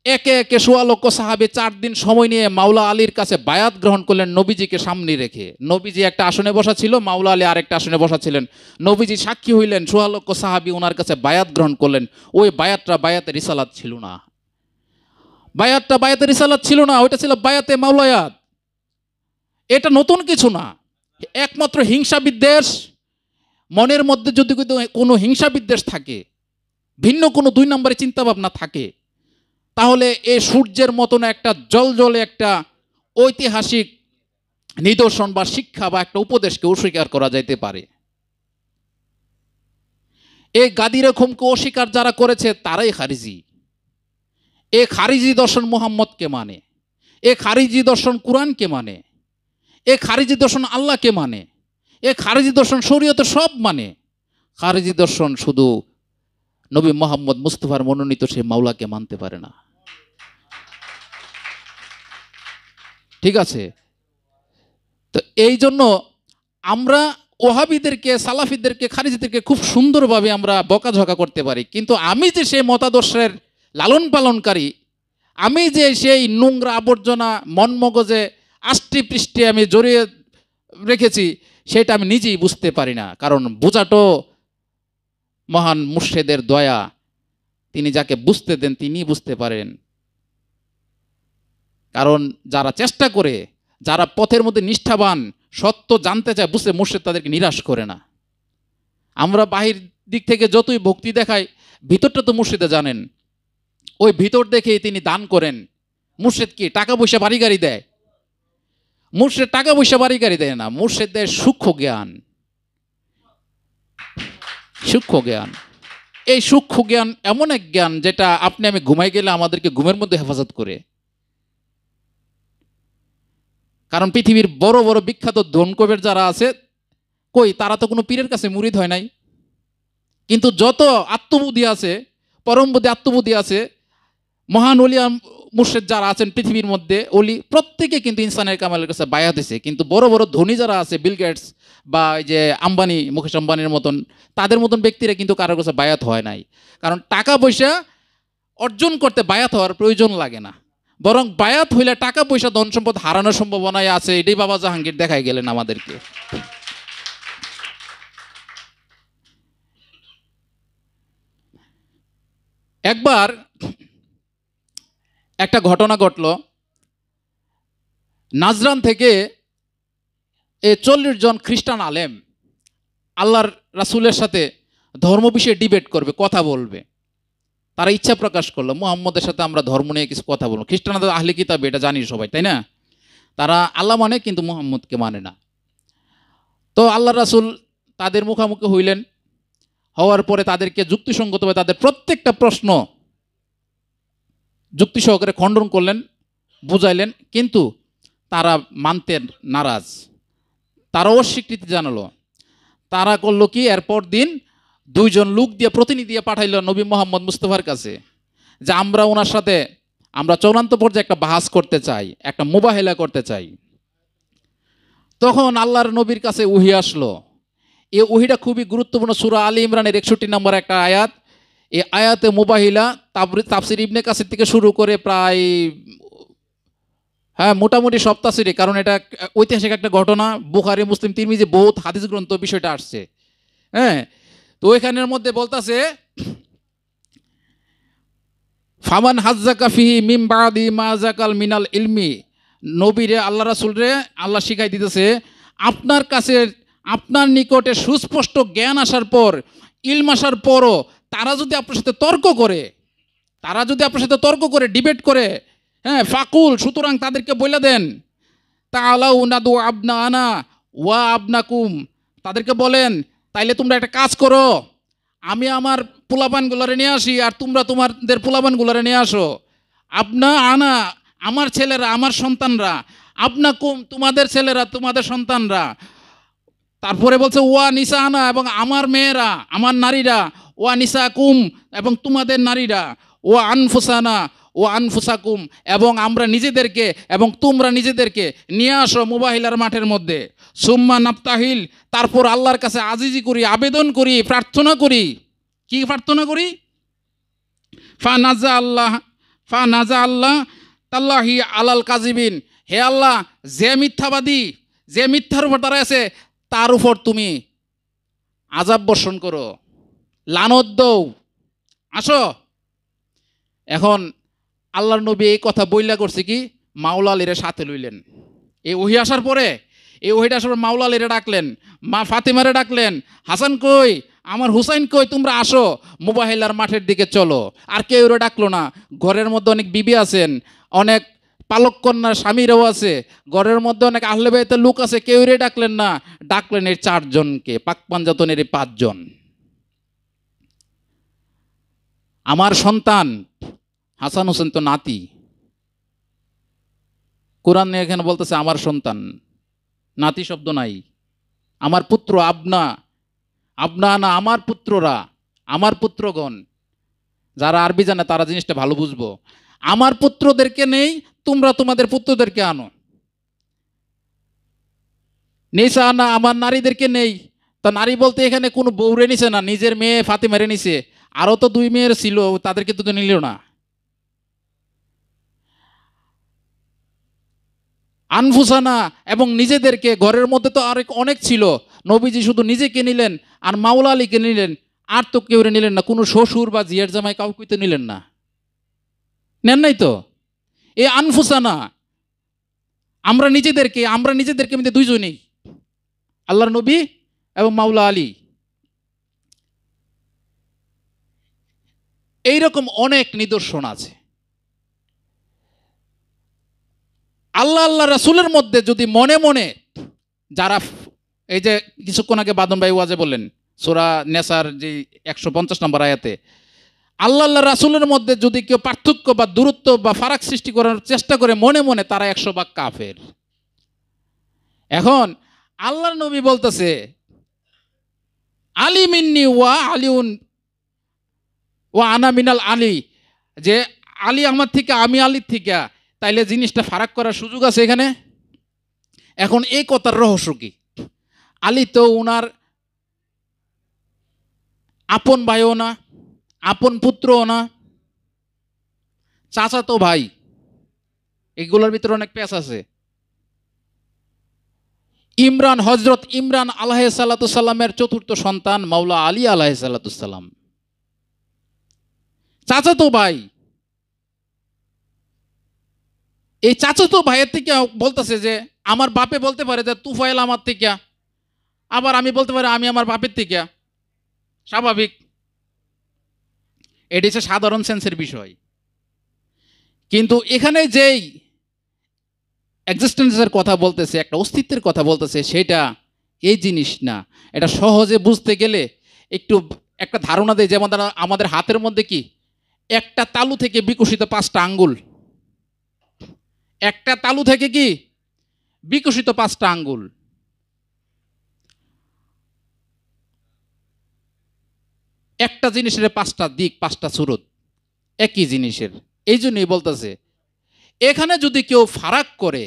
একে একে ১৬ লক্ষ সাহাবী ৪ দিন সময় নিয়ে মাওলা আলীর কাছে বায়াত গ্রহণ করলেন, নবীজিকে সামনে রেখে। নবীজি একটা আসনে বসা ছিল, মাওলা আলী আরেকটা আসনে বসা ছিলেন। নবীজি সাক্ষী হইলেন, ১৬ লক্ষ সাহাবী ওনার কাছে বায়াত গ্রহণ করলেন। ওই বায়াতটা বায়াতে রিসালাত ছিল না, বায়াতটা বায়াতে রিসালাত ছিল না, ওইটা ছিল বায়াতে মাওলায়াত। এটা নতুন কিছু না। একমাত্র হিংসা বিদ্বেষ, মনের মধ্যে যদি কোনো হিংসা বিদ্বেষ থাকে, ভিন্ন কোনো ২ নম্বরের চিন্তাভাবনা থাকে, তাহলে এই সূর্যের মতন একটা জলজলে একটা ঐতিহাসিক নিদর্শন বা শিক্ষা বা একটা উপদেশকে অস্বীকার করা যাইতে পারে। এই গাদি রকমকে অস্বীকার যারা করেছে তারাই খারিজি। এ খারিজি দর্শন মুহাম্মদকে মানে, এ খারিজি দর্শন কুরআনকে মানে, এ খারিজি দর্শন আল্লাহকে মানে, এ খারিজি দর্শন শরীয়তে সব মানে। খারিজি দর্শন শুধু নবী মোহাম্মদ মুস্তাফার মনোনীত সে মাওলাকে মানতে পারে না। ঠিক আছে? তো এই জন্য আমরা ওহাবিদেরকে, সালাফিদেরকে, খারিজিদেরকে খুব সুন্দরভাবে আমরা বকাঝকা করতে পারি, কিন্তু আমি যে সেই মতাদর্শের লালন পালনকারী, আমি যে সেই নোংরা আবর্জনা মন মগজে আষ্টি পৃষ্ঠে আমি জড়িয়ে রেখেছি, সেটা আমি নিজেই বুঝতে পারি না। কারণ বোঝাটো মহান মুর্শেদের দয়া, তিনি যাকে বুঝতে দেন তিনি বুঝতে পারেন। কারণ যারা চেষ্টা করে, যারা পথের মধ্যে নিষ্ঠাবান, সত্য জানতে চায়, বুঝতে, মুর্শেদ তাদেরকে নিরাশ করে না। আমরা বাহির দিক থেকে যতই ভক্তি দেখাই, ভিতরটা তো মুর্শেদে জানেন, ওই ভিতর দেখেই তিনি দান করেন। মুর্শেদ কি টাকা পয়সা বাড়ি গাড়ি দেয়? মুর্শেদ টাকা পয়সা বাড়ি গাড়ি দেয় না, মুর্শেদ দেয় সূক্ষ্ম জ্ঞান। সূক্ষ্ম জ্ঞান, এই সূক্ষ্ম জ্ঞান এমন এক জ্ঞান যেটা আপনি আমি ঘুমাই গেলে আমাদেরকে ঘুমের মধ্যে হেফাজত করে। কারণ পৃথিবীর বড় বড় বিখ্যাত ধনকবের যারা আছে, কই তারা তো কোনো পীরের কাছে মুরিদ হয় নাই। কিন্তু যত আত্মবুদ্ধি আছে, পরমবুদ্ধি আত্মবুদ্ধি আছে, মহান ওলিয়া মুর্শেদ যারা আছেন পৃথিবীর মধ্যে, ওলি প্রত্যেকে কিন্তু ইনসানের কামালের কাছে বায়াত দিয়েছে। কিন্তু বড় বড় ধনী যারা আছে, বিল গেটস বা এই যে আম্বানি, মুকেশ আম্বানির মতন, তাদের মতন ব্যক্তিরা কিন্তু কারোর কাছে বায়াত হয় নাই। কারণ টাকা পয়সা অর্জন করতে বায়াত হওয়ার প্রয়োজন লাগে না, বরং বায়াত হইলে টাকা পয়সা ধন সম্পদ হারানোর সম্ভাবনায় আছে। এটাই বাবা জাহাঙ্গীর দেখাই গেলেন আমাদেরকে। একবার একটা ঘটনা ঘটল, নাজরান থেকে 40 জন খ্রিস্টান আলেম আল্লাহর রাসূলের সাথে ধর্ম বিষয়ে ডিবেট করবে, কথা বলবে। তারা ইচ্ছা প্রকাশ করলো, মুহাম্মদের সাথে আমরা ধর্ম নিয়ে কিছু কথা বলবো। খ্রিস্টানদের আহলে কিতাব, এটা জানি সবাই, তাই না? তারা আল্লাহ মানে কিন্তু মুহাম্মদকে মানে না। তো আল্লাহ রাসূল তাদের মুখোমুখি হইলেন, হওয়ার পরে তাদেরকে যুক্তিসঙ্গতভাবে তাদের প্রত্যেকটা প্রশ্ন যুক্তি সহকারে খণ্ডন করলেন, বুঝাইলেন, কিন্তু তারা মানতে নারাজ। তারা অস্বীকৃতি জানালো। তারা করলো কি, এরপর দিন 2 জন লোক দিয়ে প্রতিনিধি দিয়ে পাঠাইল নবী মোহাম্মদ মুস্তফার কাছে, যে আমরা ওনার সাথে আমরা চূড়ান্ত পর্যায়ে একটা বাহাস করতে চাই, একটা মুবাহিলা করতে চাই। তখন আল্লাহর নবীর কাছে ওহী আসলো। এই ওহীটা খুবই গুরুত্বপূর্ণ, সূরা আলী ইমরানের 61 নম্বর একটা আয়াত। এই আয়াতে মুবাহিলা তাফসির ইবনে কাসির থেকে শুরু করে প্রায় মোটামুটি সব তাফসিরে, কারণ এটা ঐতিহাসিক একটা ঘটনা, বুখারী, মুসলিম, তিরমিজি বহুত হাদিস গ্রন্থ বিষয়টা আসছে। তো ওইখানের মধ্যে বলতাছে, ফামান হাজ্জাকা ফিহি মিন বাদি মা যাকাল মিনাল ইলমি, নবীরে আল্লাহ রাসূলরে আল্লাহ শিখাই দিতেছে, আপনার কাছে, আপনার নিকটে সুস্পষ্ট জ্ঞান আসার পর, ইলম আসার পরও তারা যদি আপনার সাথে তর্ক করে, ডিবেট করে, ফাকুল, সুতরাং তাদেরকে বলে দেন, তাআলাউ নাদু আবনানা ওয়া আবনাকুম, তাদেরকে বলেন, তাইলে তোমরা একটা কাজ করো, আমি আমার পোলাপানগুলারে নিয়ে আসি আর তোমরা তোমাদের পোলাপানগুলারে নিয়ে আসো। আপনা আনা, আমার ছেলেরা, আমার সন্তানরা, আবনাকুম, তোমাদের ছেলেরা, তোমাদের সন্তানরা। তারপরে বলছে ওয়া নিসা আনা, এবং আমার মেয়েরা, আমার নারীরা, ওয়া নিসা কুম, এবং তোমাদের নারীরা, ওয়া আনফুসানা ও আনফুসাকুম, এবং আমরা নিজেদেরকে এবং তোমরা নিজেদেরকে নিয়ে আসো মুবাহিলার মাঠের মধ্যে। সুম্মা নাফতাহিল, তারপর আল্লাহর কাছে আজিজি করি, আবেদন করি, প্রার্থনা করি। কি প্রার্থনা করি? ফা নাজা আল্লাহ তাল্লাহি আলাল কাজিবিন, হে আল্লাহ, যে মিথ্যাবাদী, যে মিথ্যার উপর দাঁড়ায় আছে, তার উপর তুমি আযাব বর্ষণ করো, লানত দাও, আসো। এখন আল্লাহর নবী এই কথা বইলা করছে কি, মাওলা আলীরে সাথে লইলেন। এই ওহী আসার পরে, এই ওহীটা আসার পর মাওলা আলীরে ডাকলেন, মা ফাতেমারে ডাকলেন, হাসান কই, আমার হুসাইন কই, তোমরা আসো, মুবাহিলার মাঠের দিকে চলো। আর কেউ ডাকলো না। ঘরের মধ্যে অনেক বিবি আছেন, অনেক পালক কন্যার স্বামীরাও আছে, ঘরের মধ্যে অনেক আহলে বাইতের লোক আছে, কেউ ডাকলেন না। ডাকলেন এই 4 জনকে, পাক পাঞ্জাতনের এই 5 জন। আমার সন্তান হাসান হোসেন তো নাতি, কোরআন এখানে বলতেছে আমার সন্তান, নাতি শব্দ নাই। আমার পুত্র আবনা না, আমার পুত্ররা, আমার পুত্রগণ। যারা আরবি জানে তারা জিনিসটা ভালো বুঝবো। আমার পুত্রদেরকে নেই, তোমরা তোমাদের পুত্রদেরকে আনো। নিসা না, আমার নারীদেরকে নেই। তা নারী বলতে এখানে কোনো বউরে নিছে না, নিজের মেয়ে ফাতিমারে নিছে। আরও তো 2 মেয়ের ছিল, তাদেরকে তো নিল না। আনফুসানা, এবং নিজেদেরকে, ঘরের মধ্যে তো আরেক অনেক ছিল, নবীজি শুধু নিজেকে নিলেন আর মাওলা আলীকে নিলেন, আর তো কেউ নিলেন না, কোনো শ্বশুর বা জিয়ার জামাই কাউকে তো নিলেন না, নেন নাই তো। এ আনফুসানা, আমরা নিজেদেরকে মধ্যে 2 জনই, আল্লাহর নবী এবং মাওলা আলী। এইরকম অনেক নিদর্শন আছে। আল্লাহ রাসূলের মধ্যে যদি মনে মনে যারা, এই যে কিছুক্ষণ আগে বাদন ভাই ওয়াজে বললেন সূরা নেসার যে 150 নম্বর আয়াতে, আল্লাহ রাসূলের মধ্যে যদি কেউ পার্থক্য বা দূরত্ব বা ফারাক সৃষ্টি করার চেষ্টা করে মনে মনে, তারা 100 ভাগ কাফের। এখন আল্লাহর নবী বলতেছে আলী মিন্নি ওয়া আলিউন ওয়া আনা মিনাল আলী, যে আলী আমার থেকে, আমি আলীর থেকে, তাইলে জিনিসটা ফারাক করার সুযোগ আছে এখানে। এখন এই কথার রহস্য কি? আলী তো উনার আপন ভাইও না, আপন পুত্রও না, চাচাতো ভাই। এগুলোর ভিতরে অনেক পেঁচ আছে। ইমরান, হজরত ইমরান আলাইহিসসালামের 4র্থ সন্তান মাওলা আলী আলাইহিসসালাম, চাচাতো ভাই। এই চাচাতো ভাইয়ের থেকে বলতেছে যে আমার বাপে বলতে পারে যে তুফাইল আমার থেকে, আবার আমি বলতে পারি আমি আমার বাপের থেকে, স্বাভাবিক। এটি হচ্ছে সাধারণ সেন্সের বিষয়। কিন্তু এখানে যেই এক্সিস্টেন্সের কথা বলতেছে, একটা অস্তিত্বের কথা বলতেছে, সেটা এই জিনিস না। এটা সহজে বুঝতে গেলে একটু একটা ধারণা দেয়, যেমন আমাদের হাতের মধ্যে কি একটা তালু থেকে বিকশিত 5টা আঙ্গুল, একটা তালু থেকে কি বিকশিত 5টা আঙ্গুল। একটা জিনিসের 5টা দিক, 5টা সুরত, একই জিনিসের। এই জন্যই বলতেছে এখানে যদি কেউ ফারাক করে,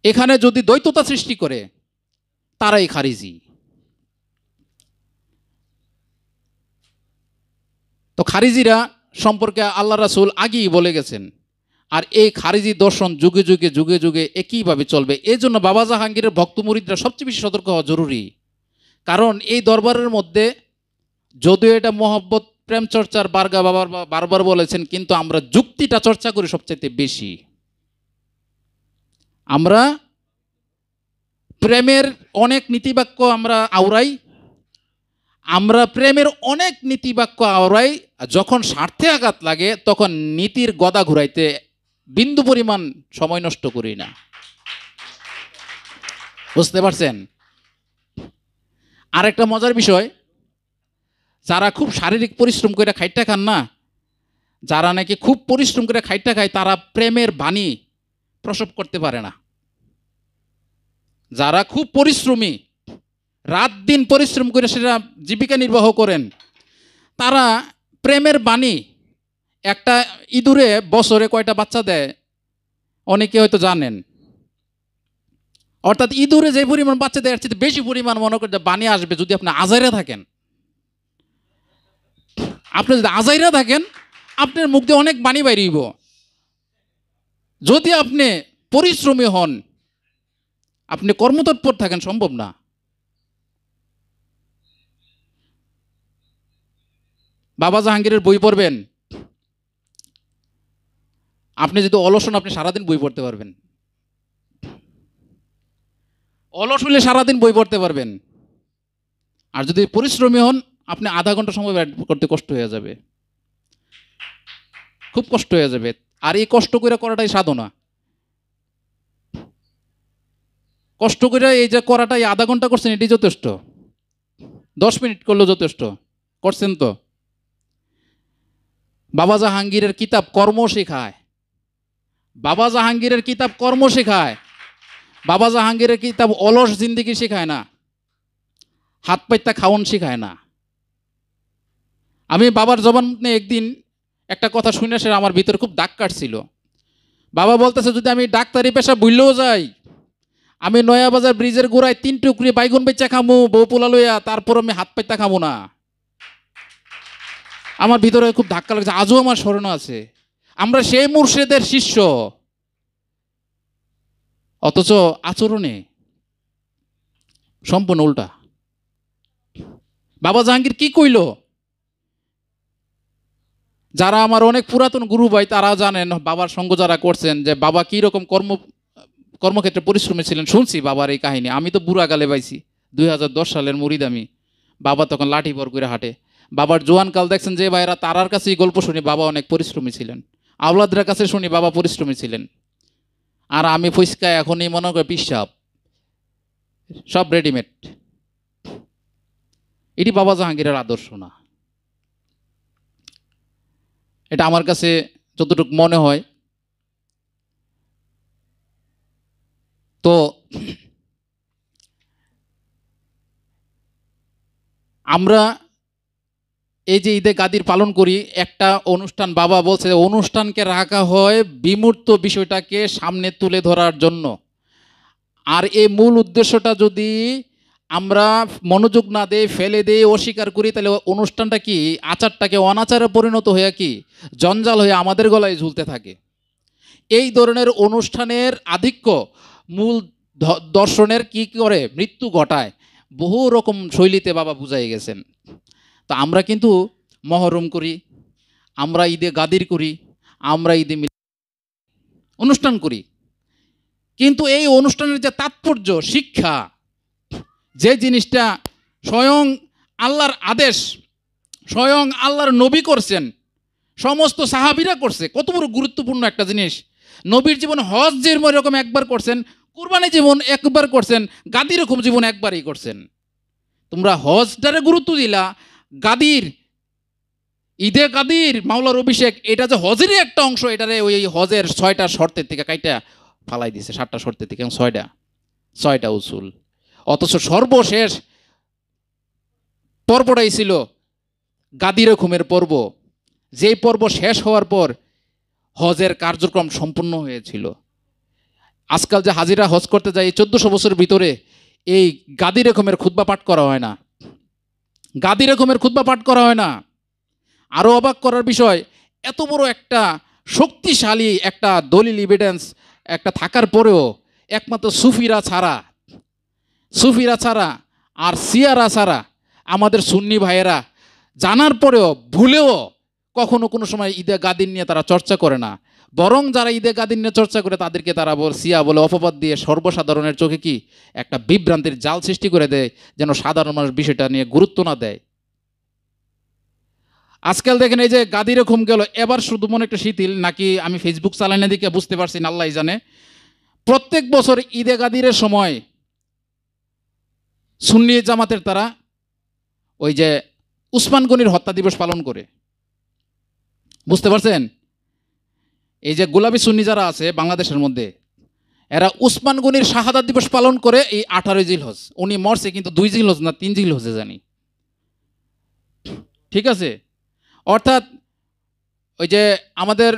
এখানে যদি দ্বৈততা সৃষ্টি করে, তারাই খারিজি। তো খারিজিরা সম্পর্কে আল্লাহ রাসূল আগেই বলে গেছেন। আর এই খারিজি দর্শন যুগে যুগে যুগে যুগে একইভাবে চলবে। এই জন্য বাবা জাহাঙ্গীরের ভক্ত মুরিদরা সবচেয়ে বেশি সতর্ক হওয়া জরুরি। কারণ এই দরবারের মধ্যে, যদিও এটা মহব্বত প্রেম চর্চার বারগা বাবার বারবার বলেছেন, কিন্তু আমরা যুক্তিটা চর্চা করি সবচাইতে বেশি। আমরা প্রেমের অনেক নীতিবাক্য আমরা আওড়াই, আমরা প্রেমের অনেক নীতিবাক্য আওড়াই, যখন স্বার্থে আঘাত লাগে তখন নীতির গদা ঘুরাইতে বিন্দু পরিমাণ সময় নষ্ট করি না। বুঝতে পারছেন? আরেকটা মজার বিষয়, যারা খুব শারীরিক পরিশ্রম করে খাইটা খান না, যারা নাকি খুব পরিশ্রম করে খাইটা খায়, তারা প্রেমের বাণী প্রসব করতে পারে না। যারা খুব পরিশ্রমী, রাত দিন পরিশ্রম করে সেটা জীবিকা নির্বাহ করেন, তারা প্রেমের বাণী, একটা ইঁদুরে বছরে কয়টা বাচ্চা দেয় অনেকে হয়তো জানেন। অর্থাৎ ইঁদুরে যে পরিমাণ বাচ্চা দেয়, এর চেয়ে বেশি পরিমাণ মনে করে বাণী আসবে যদি আপনি আজাইরা থাকেন। আপনি যদি আজাইরা থাকেন, আপনার মুখ দিয়ে অনেক বাণী বাইরিব। যদি আপনি পরিশ্রমী হন, আপনি কর্মতৎপর থাকেন, সম্ভব না। বাবা জাহাঙ্গীরের বই পড়বেন, আপনি যদি অলস হন, আপনি সারাদিন বই পড়তে পারবেন। অলস হলে সারাদিন বই পড়তে পারবেন। আর যদি পরিশ্রমী হন, আপনি আধা ঘন্টা সময় ব্যয় করতে কষ্ট হয়ে যাবে, খুব কষ্ট হয়ে যাবে। আর এই কষ্ট করে করাটাই সাধনা। কষ্ট করে এই যে করাটাই, আধা ঘন্টা করছেন, এটি যথেষ্ট। 10 মিনিট করলেও যথেষ্ট, করছেন তো। বাবা জাহাঙ্গীরের কিতাব কর্ম শেখায়, বাবা জাহাঙ্গীরের কিতাব কর্ম শেখায়। বাবা জাহাঙ্গীরের কিতাব অলস জিন্দিগি শেখায় না, হাত পাইতা খাওয়ান শেখায় না। আমি বাবার জবান নিয়ে একদিন একটা কথা শুনে সে আমার ভিতরে খুব দাগ কাটছিল। বাবা বলতেছে, যদি আমি ডাক্তারি পেশা ভুললেও যাই, আমি নয়াবাজার ব্রিজের গোড়ায় 3 টুকরি বাইগুন বেচা খামু বউ পোলা লইয়া, তারপর আমি হাত পাইতা খামু না। আমার ভিতরে খুব ধাক্কা লাগছে, আজও আমার স্মরণ আছে। আমরা সেই মুর্শিদের শিষ্য, অথচ আচরণে সম্পূর্ণ উল্টা। বাবা জাহাঙ্গীর কি কইল? যারা আমার অনেক পুরাতন গুরু ভাই তারা জানেন, বাবার সঙ্গ যারা করছেন, যে বাবা কি রকম কর্মক্ষেত্রে পরিশ্রমী ছিলেন। শুনছি বাবার এই কাহিনী, আমি তো বুড়া গালে পাইছি। 2010 সালের মুরিদ আমি। বাবা তখন লাঠি ভর করে হাঁটে। বাবার জোয়ানকাল দেখছেন যে ভাইরা, তারার কাছেই গল্প শুনি বাবা অনেক পরিশ্রমী ছিলেন। আওলাদদের কাছে শুনি বাবা পরিশ্রমী ছিলেন। আর আমি ফুসকায় এখনই মনে করে পিসাব সব রেডিমেড। এটি বাবা জাহাঙ্গীরের আদর্শ না। এটা আমার কাছে যতটুকু মনে হয়। তো আমরা এই যে ঈদে গাদির পালন করি, একটা অনুষ্ঠান, বাবা বলছে অনুষ্ঠানকে রাখা হয় বিমূর্ত বিষয়টাকে সামনে তুলে ধরার জন্য। আর এই মূল উদ্দেশ্যটা যদি আমরা মনোযোগ না দেই, ফেলে দেই, অস্বীকার করি, তাহলে অনুষ্ঠানটা কি, আচারটাকে অনাচারে পরিণত হয়ে কি জঞ্জাল হয়ে আমাদের গলায় ঝুলতে থাকে। এই ধরনের অনুষ্ঠানের আধিক্য মূল দর্শনের কি করে মৃত্যু ঘটায়, বহু রকম শৈলীতে বাবা বুঝাই গেছেন। তো আমরা কিন্তু মহরম করি, আমরা ঈদে গাদির করি, আমরা ঈদে অনুষ্ঠান করি, কিন্তু এই অনুষ্ঠানের যে তাৎপর্য, শিক্ষা, যে জিনিসটা স্বয়ং আল্লাহর আদেশ, স্বয়ং আল্লাহর নবী করছেন, সমস্ত সাহাবীরা করছে, কত বড় গুরুত্বপূর্ণ একটা জিনিস। নবীর জীবন হজ যেরকম একবার করছেন, কুরবানি জীবন একবার করছেন, গাদির রকম জীবন একবারই করছেন। তোমরা হজটারে গুরুত্ব দিলা, গাদির, ঈদে গাদির, মাওলার অভিষেক, এটা যে হজেরই একটা অংশ, এটারে ওই হজের 6টা শর্তের থেকে কাইটা ফালাই দিছে, 7টা শর্তের থেকে 6টা উসুল। অথচ সর্বশেষ পর্বটাই ছিল গাদির রকমের পর্ব, যেই পর্ব শেষ হওয়ার পর হজের কার্যক্রম সম্পূর্ণ হয়েছিল। আজকাল যে হাজিরা হজ করতে যায়, এই 1400 বছরের ভিতরে এই গাদি রকমের খুতবা পাঠ করা হয় না, গাদি রকমের খুতবা পাঠ করা হয় না। আরও অবাক করার বিষয়, এত বড় একটা শক্তিশালী একটা দলিল এভিডেন্স একটা থাকার পরেও একমাত্র সুফিরা ছাড়া আর সিয়ারা ছাড়া আমাদের সুন্নি ভাইয়েরা জানার পরেও ভুলেও কখনো কোনো সময় ঈদে গাদিন নিয়ে তারা চর্চা করে না। বরং যারা ঈদে গাদিন নিয়ে চর্চা করে তাদেরকে তারা সিয়া বলে অপবাদ দিয়ে সর্বসাধারণের চোখে কি একটা বিভ্রান্তির জাল সৃষ্টি করে দেয়, যেন সাধারণ মানুষ বিষয়টা নিয়ে গুরুত্ব না দেয়। আজকাল দেখেন এই যে গাদির ঘুম গেল, এবার শুধু মনে একটা শিথিল নাকি আমি ফেসবুক চালানো দিকে বুঝতে পারছি না, আল্লাহ জানে। প্রত্যেক বছর ঈদে গাদিরের সময় সুন্নি জামাতের তারা ওই যে উসমান গনির হত্যা দিবস পালন করে, বুঝতে পারছেন? এই যে গোলাপি সুন্নি যারা আছে বাংলাদেশের মধ্যে, এরা উসমান গনির শাহাদাত দিবস পালন করে এই 18 জিলহজ। উনি মরছে কিন্তু 2 জিলহজ না 3 জিলহজে জানি, ঠিক আছে? অর্থাৎ ওই যে আমাদের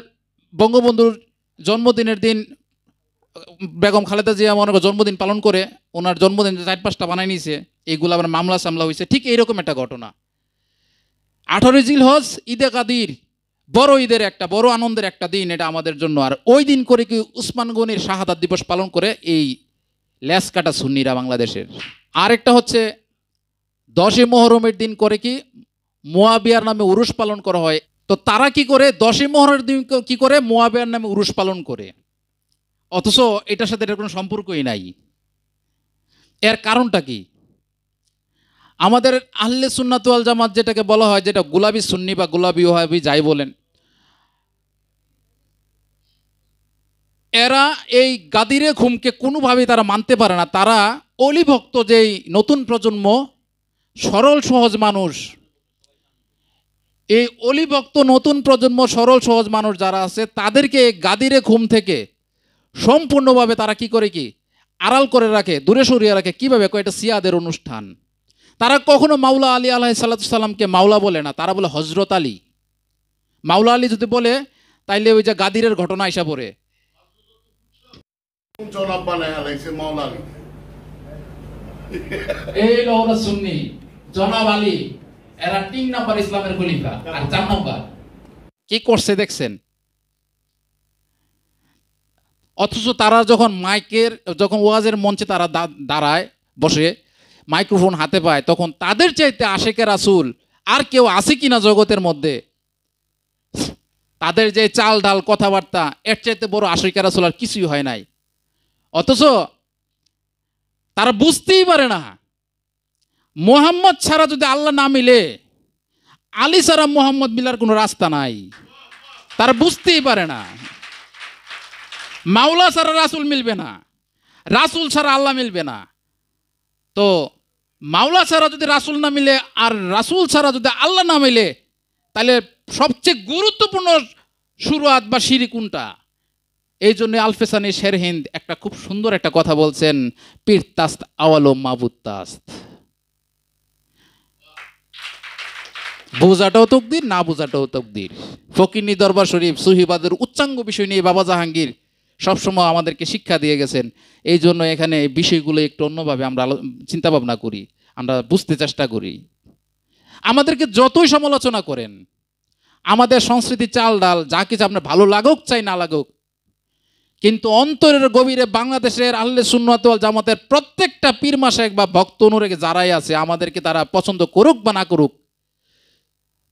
বঙ্গবন্ধুর জন্মদিনের দিন বেগম খালেদা জিয়া মনে করে জন্মদিন পালন করে, ওনার জন্মদিন 4-5টা বানাই নিয়েছে, এইগুলো আবার মামলা সামলা হয়েছে। ঠিক এইরকম একটা ঘটনা। 18 জিলহজ ঈদে গাদির, বড় ঈদের একটা বড় আনন্দের একটা দিন এটা আমাদের জন্য। আর ওই দিন করে কি উসমান গনির শাহাদাত দিবস পালন করে এই ল্যাস কাটা সুন্নিরা বাংলাদেশের। আরেকটা হচ্ছে 10ই মুহররমের দিন করে কি মুয়াবিয়ার নামে উরুস পালন করা হয়। তো তারা কি করে 10ই মুহররমের দিন কি করে মুয়াবিয়ার নামে উরুস পালন করে, অথচ এটার সাথে এটার কোনো সম্পর্কই নাই। এর কারণটা কি? আমাদের আহলে সুন্নাত ওয়াল জামাত যেটাকে বলা হয়, যেটা গোলাপি সুন্নি বা গোলাপি ওয়াহাবি যাই বলেন, এরা এই গাদিরে ঘুমকে কোনোভাবেই তারা মানতে পারে না। তারা অলিভক্ত যেই নতুন প্রজন্ম, সরল সহজ মানুষ, এই অলিভক্ত নতুন প্রজন্ম সরল সহজ মানুষ যারা আছে, তাদেরকে গাদিরে ঘুম থেকে সম্পূর্ণভাবে তারা কি করে কি আড়াল করে রাখে, দূরে সরিয়ে রাখে। কীভাবে? এটা সিয়াদের অনুষ্ঠান। তারা কখনো মাওলা আলী আলাইহিসসালামকে মাওলা বলে না, তারা বলে হজরত আলী। মাওলা আলী যদি বলে তাইলে ওই যে গাদিরের ঘটনা আইসা পড়ে। জনাব বানায় আলাইছে মাওলা আলী। এই লোকরা সুন্নি, জনাব আলী এরা 3 নাম্বার ইসলামের খলিফা, আর 4 নাম্বার কি করছে দেখছেন। অথচ তারা যখন ওয়াজের মঞ্চে তারা দাঁড়ায় বসে মাইক্রোফোন হাতে পায়, তখন তাদের চাইতে আশেকে রাসূল আর কেউ আছে কিনা জগতের মধ্যে? তাদের যে চাল ডাল কথাবার্তা, এর চাইতে বড় আশেকে রাসূল আর কিছুই হয় নাই। অথচ তারা বুঝতেই পারে না, মুহাম্মদ ছাড়া যদি আল্লাহ না মিলে, আলী ছাড়া মুহাম্মদ মিলার কোনো রাস্তা নাই। তারা বুঝতেই পারে না, মাওলা ছাড়া রাসূল মিলবে না, রাসূল ছাড়া আল্লাহ মিলবে না। তো মাওলা ছাড়া যদি রাসূল না মিলে আর রাসূল ছাড়া যদি আল্লাহ না মিলে, তাহলে সবচেয়ে গুরুত্বপূর্ণ শুরুয়াত বা শিরি কোনটা? এই জন্য আলফেসানি শেরহিন্দ একটা খুব সুন্দর একটা কথা বলছেন, পীর তাস্ত আওয়ালো মাবুদ তাস্ত। বোঝাটাও তকদির, না বোঝাটাও তকদির। ফকিরনি দরবার শরীফ সুহিবাদের উচ্চাঙ্গ বিষয় নিয়ে বাবা জাহাঙ্গীর সবসময় আমাদেরকে শিক্ষা দিয়ে গেছেন। এই জন্য এখানে এই বিষয়গুলো একটু অন্যভাবে আমরা চিন্তা ভাবনা করি, আমরা বুঝতে চেষ্টা করি। আমাদেরকে যতই সমালোচনা করেন, আমাদের সংস্কৃতি চাল ডাল যা কিছু আপনার ভালো লাগুক চাই না লাগুক, কিন্তু অন্তরের গভীরে বাংলাদেশের আহলে সুন্নাত ওয়াল জামাতের প্রত্যেকটা পীর মাশায়েখ বা ভক্ত অনুরাগী যারাই আছে, আমাদেরকে তারা পছন্দ করুক বা না করুক,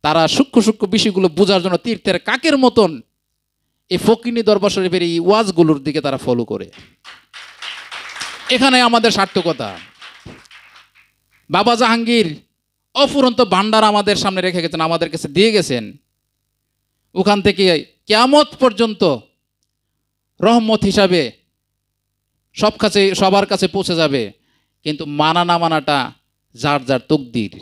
তারা সূক্ষ্ম সূক্ষ্ম বিষয়গুলো বোঝার জন্য তীর্থের কাকের মতন এই ফকিরনি দরবার শরীফের এই ওয়াজগুলোর দিকে তারা ফলো করে। এখানে আমাদের সার্থকতা। বাবা জাহাঙ্গীর অফুরন্ত ভান্ডার আমাদের সামনে রেখে গেছেন, আমাদের কাছে দিয়ে গেছেন। ওখান থেকে কিয়ামত পর্যন্ত রহমত হিসাবে সবার কাছে পৌঁছে যাবে, কিন্তু মানা না মানাটা যার যার তকদির।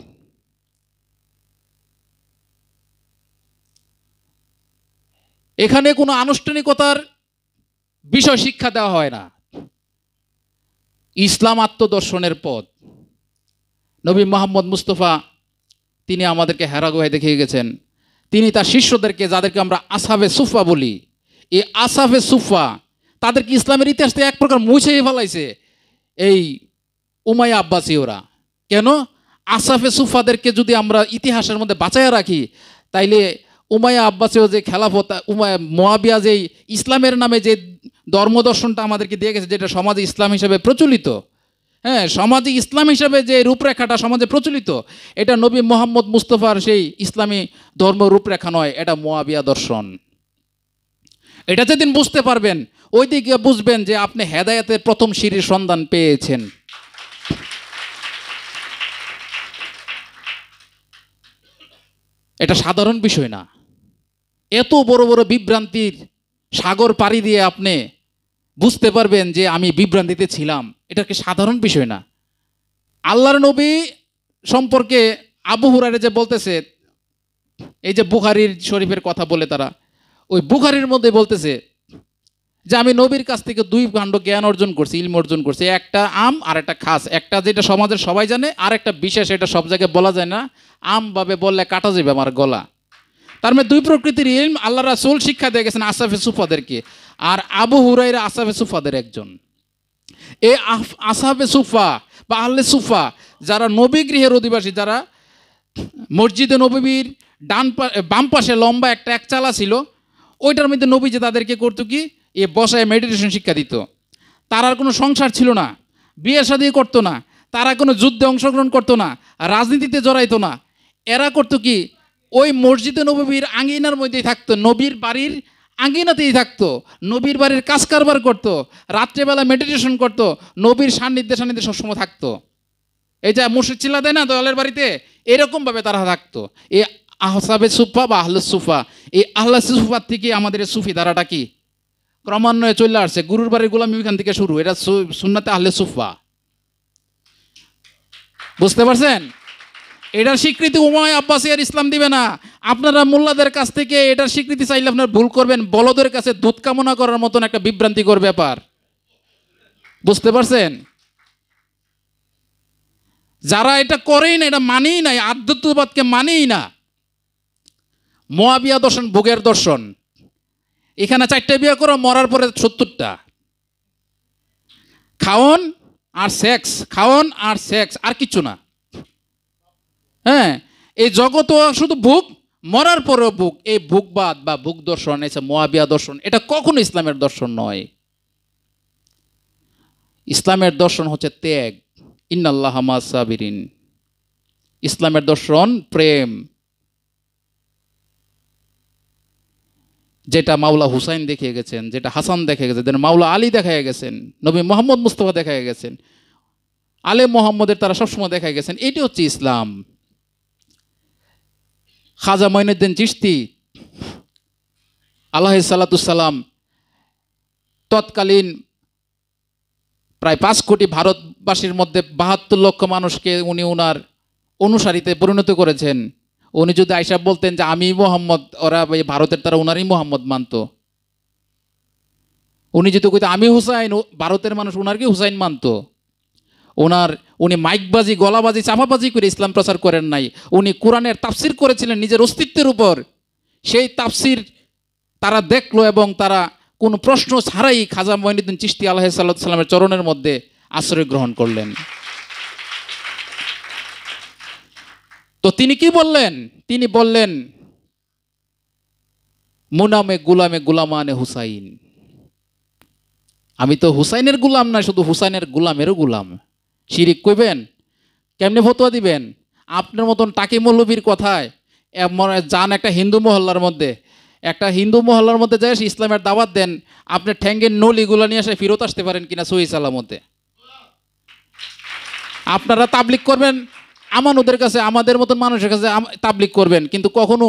এখানে কোনো আনুষ্ঠানিকতার বিষয় শিক্ষা দেওয়া হয় না। ইসলাম আত্মদর্শনের পথ। নবী মুহাম্মদ মুস্তাফা তিনি আমাদেরকে হেরা গুহায় দেখিয়ে গেছেন। তিনি তার শিষ্যদেরকে, যাদেরকে আমরা আসহাবে সুফা বলি, এই আসহাবে সুফা তাদেরকে ইসলামের ইতিহাসে এক প্রকার মুছিয়ে ফেলাইছে এই উমাইয়া আব্বাসীয়রা। কেন? আসহাবে সুফাদেরকে যদি আমরা ইতিহাসের মধ্যে বাঁচাইয়া রাখি, তাইলে উমাইয়া আব্বাসীয় যে খেলাফত, মুয়াবিয়া যেই ইসলামের নামে যে ধর্মদর্শনটা আমাদেরকে দিয়ে গেছে, যেটা সমাজে ইসলাম হিসেবে প্রচলিত, হ্যাঁ, সমাজে ইসলাম হিসেবে যে রূপরেখাটা সমাজে প্রচলিত, এটা নবী মুহাম্মদ মুস্তাফার সেই ইসলামী ধর্ম রূপরেখা নয়, এটা মুয়াবিয়া দর্শন। এটা যেদিন বুঝতে পারবেন, ওই দিকে বুঝবেন যে আপনি হেদায়েতের প্রথম সিঁড়ির সন্ধান পেয়েছেন। এটা সাধারণ বিষয় না। এত বড় বড় বিভ্রান্তির সাগর পাড়ি দিয়ে আপনি বুঝতে পারবেন যে আমি বিভ্রান্তিতে ছিলাম, এটা কি সাধারণ বিষয় না। আল্লাহর নবী সম্পর্কে আবু হুরায়রা যে বলতেছে, এই যে বুখারীর শরীফের কথা বলে তারা, ওই বুখারীর মধ্যে বলতেছে যে আমি নবীর কাছ থেকে 2 কাণ্ড জ্ঞান অর্জন করছি, ইলম অর্জন করছি। একটা আম আর একটা খাস। একটা যেটা সমাজের সবাই জানে, আর একটা বিশেষ, এটা সব জায়গায় বলা যায় না। আমভাবে বললে কাটা যাবে আমার গলা। তার মানে 2 প্রকৃতির ইলম আল্লাহ রাসূল শিক্ষা দিয়ে গেছেন আসহাবে সুফাদেরকে, আর আবু হুরায়রা আসহাবে সুফাদের একজন। এই আসহাবে সুফা বা আহলে সুফা যারা নবী গৃহের অধিবাসী, যারা মসজিদে নববীর বাম পাশে লম্বা একটা একচালা ছিল, ওইটার মধ্যে নবী যে তাদেরকে করতো কি, এ বসায় মেডিটেশন শিক্ষা দিত। তার আর কোনো সংসার ছিল না, বিয়ে শাদী করতো না, তারা কোনো যুদ্ধে অংশগ্রহণ করতো না, রাজনীতিতে জড়াইতো না। এরা করতো কি, ওই মসজিদে নববীর আঙ্গিনার মধ্যেই থাকতো, নবীর বাড়ির আঙ্গিনাতেই থাকতো, নবীর বাড়ির কাজ কারবার করতো, রাত্রেবেলা মেডিটেশন করতো, নবীর সান্নিধ্যে সবসময় থাকতো। এই যে মুর্শিদ চিল্লা দেয় না দয়ালের বাড়িতে, এরকমভাবে তারা থাকতো। এই আসহাবে সুফা বা আহলে সুফা, এই আহলে সুফার থেকে আমাদের সুফি ধারাটা কি ক্রমান্বয়ে চলে আসছে। গুরুর বাড়ির গোলামি ওইখান থেকে শুরু, এটা সুন্নাতে আহলে সুফা। বুঝতে পারছেন? এটার স্বীকৃতি উমাইয়া আব্বাসী আর ইসলাম দিবে না। আপনারা মোল্লাদের কাছ থেকে এটার স্বীকৃতি চাইলে আপনারা ভুল করবেন। বলদের কাছে দুধ কামনা করার মতন একটা বিভ্রান্তিকর ব্যাপার। বুঝতে পারছেন? যারা এটা করেই না, এটা মানেই নাই, আধ্যাত্মবাদকে মানেই না, মুয়াবিয়া দর্শন ভোগের দর্শন। এখানে 4টা বিয়ে করো, মরার পরে 70টা খাওন, আর সেক্স, খাওন আর সেক্স, আর কিচ্ছু না। হ্যাঁ, এই জগৎ শুধু ভোগ, মরার পরেও ভোগ। এই ভোগবাদ বা ভোগ দর্শন, এসে মোয়াবিয়া দর্শন, এটা কখনো ইসলামের দর্শন নয়। ইসলামের দর্শন হচ্ছে ত্যাগ, ইন্নাল্লাহা মা'আস সাবিরিন। ইসলামের দর্শন প্রেম, যেটা মাওলা হুসাইন দেখিয়ে গেছেন, যেটা হাসান দেখে গেছেন, যেটা মাওলা আলী দেখা গেছেন, নবী মোহাম্মদ মুস্তাফা দেখা গেছেন, আলে মোহাম্মদের তারা সবসময় দেখা গেছেন। এটি হচ্ছে ইসলাম। খাজা মঈনুদ্দিন চিশতি আলাইহিস সালাম তৎকালীন প্রায় 5 কোটি ভারতবাসীর মধ্যে 72 লক্ষ মানুষকে উনি ওনার অনুসারীতে পরিণত করেছেন। উনি যদি আইসা বলতেন যে আমি মোহাম্মদ, ওরা ভারতের তারা ওনারই মোহাম্মদ মানত। উনি যদি কইতে আমি হুসাইন, ভারতের মানুষ ওনারকে হুসাইন মানত। উনি মাইকবাজি, গলাবাজি, চাপাবাজি করে ইসলাম প্রচার করেন নাই। উনি কোরআনের তাফসির করেছিলেন নিজের অস্তিত্বের উপর। সেই তাফসির তারা দেখলো এবং তারা কোনো প্রশ্ন ছাড়াই খাজা মঈনুদ্দিন চিশতি আলাইহিস সালামের চরণের মধ্যে আশ্রয় গ্রহণ করলেন। তো তিনি কি বললেন? তিনি বললেন মুনামে গুলামে গুলামানে হুসাইন, আমি তো হুসাইনের গুলাম না, শুধু হুসাইনের গুলামেরও গুলাম। শিরিক কইবেন? কেমনে ফতোয়া দিবেন? আপনার মতন টাকি মৌলবীর কথায় যান একটা হিন্দু মহল্লার মধ্যে, যায় ইসলামের দাওয়াত দেন, আপনি ঠ্যাঙ্গের নলিগুলো নিয়ে এসে ফেরত আসতে পারেন কিনা সহি সালামতে? আপনারা তাবলিগ করবেন আমানুদের কাছে, আমাদের মতন মানুষের কাছে তাবলিগ করবেন, কিন্তু কখনো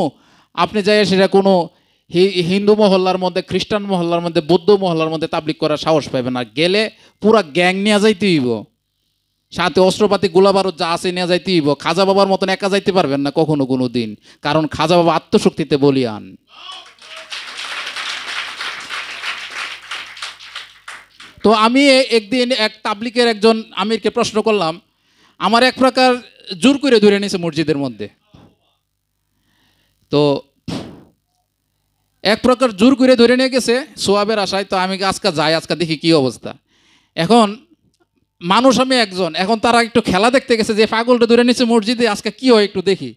আপনি যাই সেটা কোনো হিন্দু মহল্লার মধ্যে, খ্রিস্টান মহল্লার মধ্যে, বৌদ্ধ মহল্লার মধ্যে তাবলিগ করার সাহস পাবেন না। গেলে পুরা গ্যাং নিয়ে যাইতে হইব, সাথে অস্ত্রপাতি গোলাবারুদ যা আছে নিয়ে যাইতে হইব। খাজা বাবার মতন একা যাইতে পারবেন না কখনো কোনো দিন, কারণ খাজা বাবা আত্মশক্তিতে বলিয়ান। তো আমি একদিন এক তাবলিগের একজন আমিরকে প্রশ্ন করলাম, আমার এক প্রকার জোর করে ধরে নিয়েছে মসজিদের মধ্যে। তো এক প্রকার জোর করে ধরে নিয়ে গেছে সোয়াবের আশায়। তো আমি আজকে যাই, আজকে দেখি কি অবস্থা। এখন মানুষ আমি একজন, এখন তারা একটু খেলা দেখতে গেছে যে পাগলটা ধরে নিচ্ছে মসজিদে, আজকে কি হয় একটু দেখি।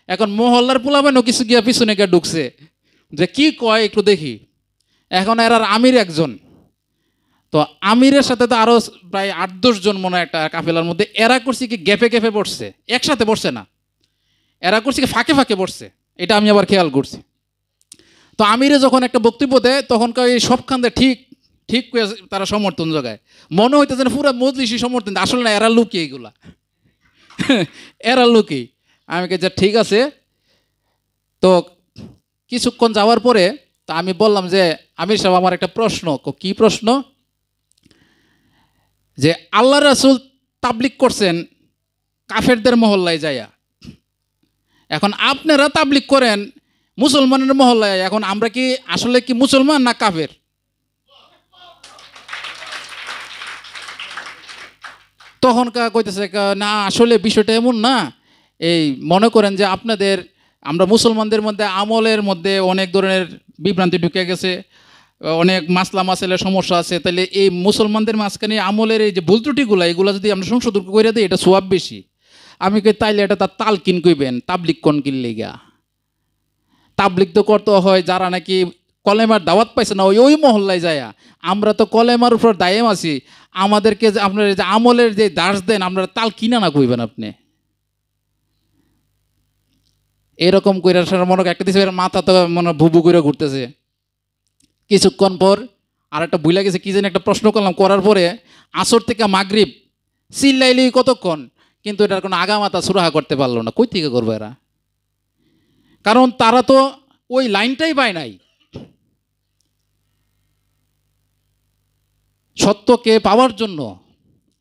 এখন মহল্লার পোলাবেনও কিছু গিয়া পিছনে গিয়ে ঢুকছে যে কি কয় একটু দেখি। এখন এর আর আমির একজন, তো আমিরের সাথে তো আরও প্রায় 8-10 জন মনে হয় একটা কাফেলার মধ্যে। এরা করছে কি গ্যাপে গ্যাপে পড়ছে, একসাথে পড়ছে না, এরা করছে কি ফাঁকে ফাঁকে পড়ছে। এটা আমি আবার খেয়াল করছি। তো আমিরে যখন একটা বক্তব্য দেয় তখন সবখান দিয়ে ঠিক ঠিক করে তারা সমর্থন জোগায়, মনে হইতেছে না পুরো মজলিসই সমর্থন। আসলে না, এরা লুকি, এইগুলা এরা লুকি। আমি কে যা ঠিক আছে। তো কিছুক্ষণ যাওয়ার পরে তা আমি বললাম যে আমির সাহেব, আমার একটা প্রশ্ন। কি প্রশ্ন? যে আল্লাহ রাসূল তাবলিগ করছেন কাফেরদের মহল্লায় যাইয়া, এখন আপনারা তাবলিগ করেন মুসলমানের মহল্লায়, এখন আমরা কি আসলে কি মুসলমান না কাফের? তখন কইতেছে না, আসলে বিষয়টা এমন না। এই মনে করেন যে আপনাদের, আমরা মুসলমানদের মধ্যে আমলের মধ্যে অনেক ধরনের বিভ্রান্তি ঢুকে গেছে, অনেক মাসলা মাসাইলের সমস্যা আছে। তাহলে এই মুসলমানদের মাঝখানে আমলের এই যে ভুল ত্রুটিগুলো, এগুলো যদি আমরা সংশোধন করে দিই, এটা সোয়াব বেশি। আমি কই তাইলে এটা তার তালকিন কইবেন, তাবলিগ কোন কিনলে গা। তাবলিগ তো করতে হয় যারা নাকি কলেমার দাওয়াত পাইছে না, ওই মহল্লায় যায়। আমরা তো কলেমার উপর দায়েম আছি, আমাদেরকে যে আপনার যে আমলের যে দাস দেন, আমরা তাল কিনা না কইবেন আপনি। এরকম করে মনে একটা দিচ্ছে, মাথা তো মনে ভুবু করে ঘুরতেছে। কিছুক্ষণ পর আর একটা ভুলে গেছে কি যেন একটা প্রশ্ন করলাম, করার পরে আসর থেকে মাগরিব চিল্লাইলেই কতক্ষণ, কিন্তু এটার কোনো আগামাতা সুরাহা করতে পারলো না। কই থেকে করবো এরা? কারণ তারা তো ওই লাইনটাই পায় নাই। সত্যকে পাওয়ার জন্য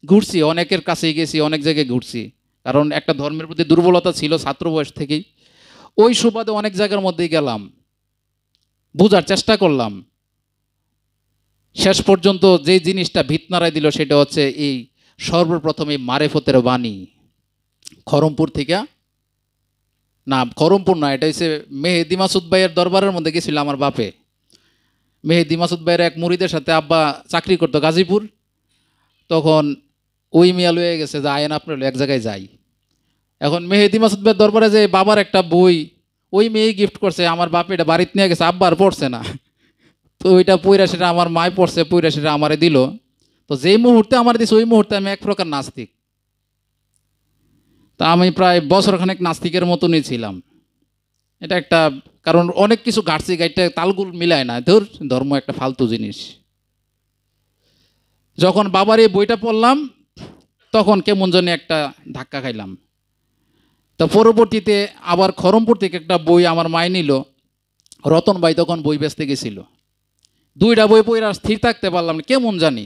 ঘুরছি, অনেকের কাছেই গেছি, অনেক জায়গায় ঘুরছি, কারণ একটা ধর্মের প্রতি দুর্বলতা ছিল ছাত্র বয়স থেকেই। ওই সুবাদে অনেক জায়গার মধ্যেই গেলাম, বোঝার চেষ্টা করলাম। শেষ পর্যন্ত যে জিনিসটা ভিত নাড়াই দিল সেটা হচ্ছে এই সর্বপ্রথম এই মারেফতের বাণী। খরমপুর থেকে না, খরমপুর না, এটা হচ্ছে মেহেদি মাসুদ ভাইয়ের দরবারের মধ্যে গেছিল আমার বাপে। মেহেদি মাসুদ ভাইয়ের এক মুরিদের সাথে আব্বা চাকরি করতো গাজীপুর। তখন ওই মিয়া লয়ে গেছে যে আয়েন আপনার এক জায়গায় যাই। এখন মেহেদি মাসুদ ভাইয়ের দরবারে যে বাবার একটা বই ওই মেয়ে গিফট করছে, আমার বাপ এটা বাড়িতে নিয়ে গেছে, আব্বার পড়ছে না। তো ওইটা পইরা সেটা আমার মায় পড়ছে, পইরা সেটা আমারে দিল। তো যেই মুহূর্তে আমার দিছে ওই মুহূর্তে আমি এক প্রকার নাস্তিক। তা আমি প্রায় বছরখানেক নাস্তিকের মতনই ছিলাম। এটা একটা কারণ অনেক কিছু ঘাটছি, গাইটা তালগুল মিলায় না, ধর্ম একটা ফালতু জিনিস। যখন বাবার এই বইটা পড়লাম তখন কেমন জানি একটা ধাক্কা খাইলাম। তো পরবর্তীতে আবার খরমপুর থেকে একটা বই আমার মায় নিল, রতন ভাই তখন বই বেচতে গেছিল। দুইটা বই পড়ে আর স্থির থাকতে পারলাম না, কেমন জানি।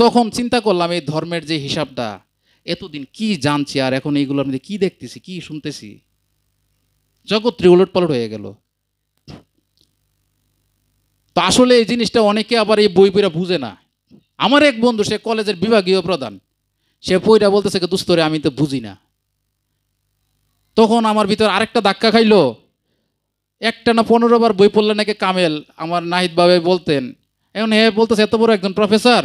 তখন চিন্তা করলাম এই ধর্মের যে হিসাবটা, এতদিন কি জানছি আর এখন এইগুলোর মধ্যে কি দেখতেছি, কি শুনতেছি, জগৎ উলট পালট হয়ে গেল। তো আসলে এই জিনিসটা অনেকে আবার এই বই পড়া বুঝে না। আমার এক বন্ধু, সে কলেজের বিভাগীয় প্রধান, সে পইরা বলতেছে দুস্তরে আমি তো বুঝি না। তখন আমার ভিতর আরেকটা ধাক্কা খাইলো, একটা না 15 বার বই পড়লে নাকি কামেল, আমার নাহিদ বাবা বলতেন। এখন এ বলতেছে এত বড় একজন প্রফেসর,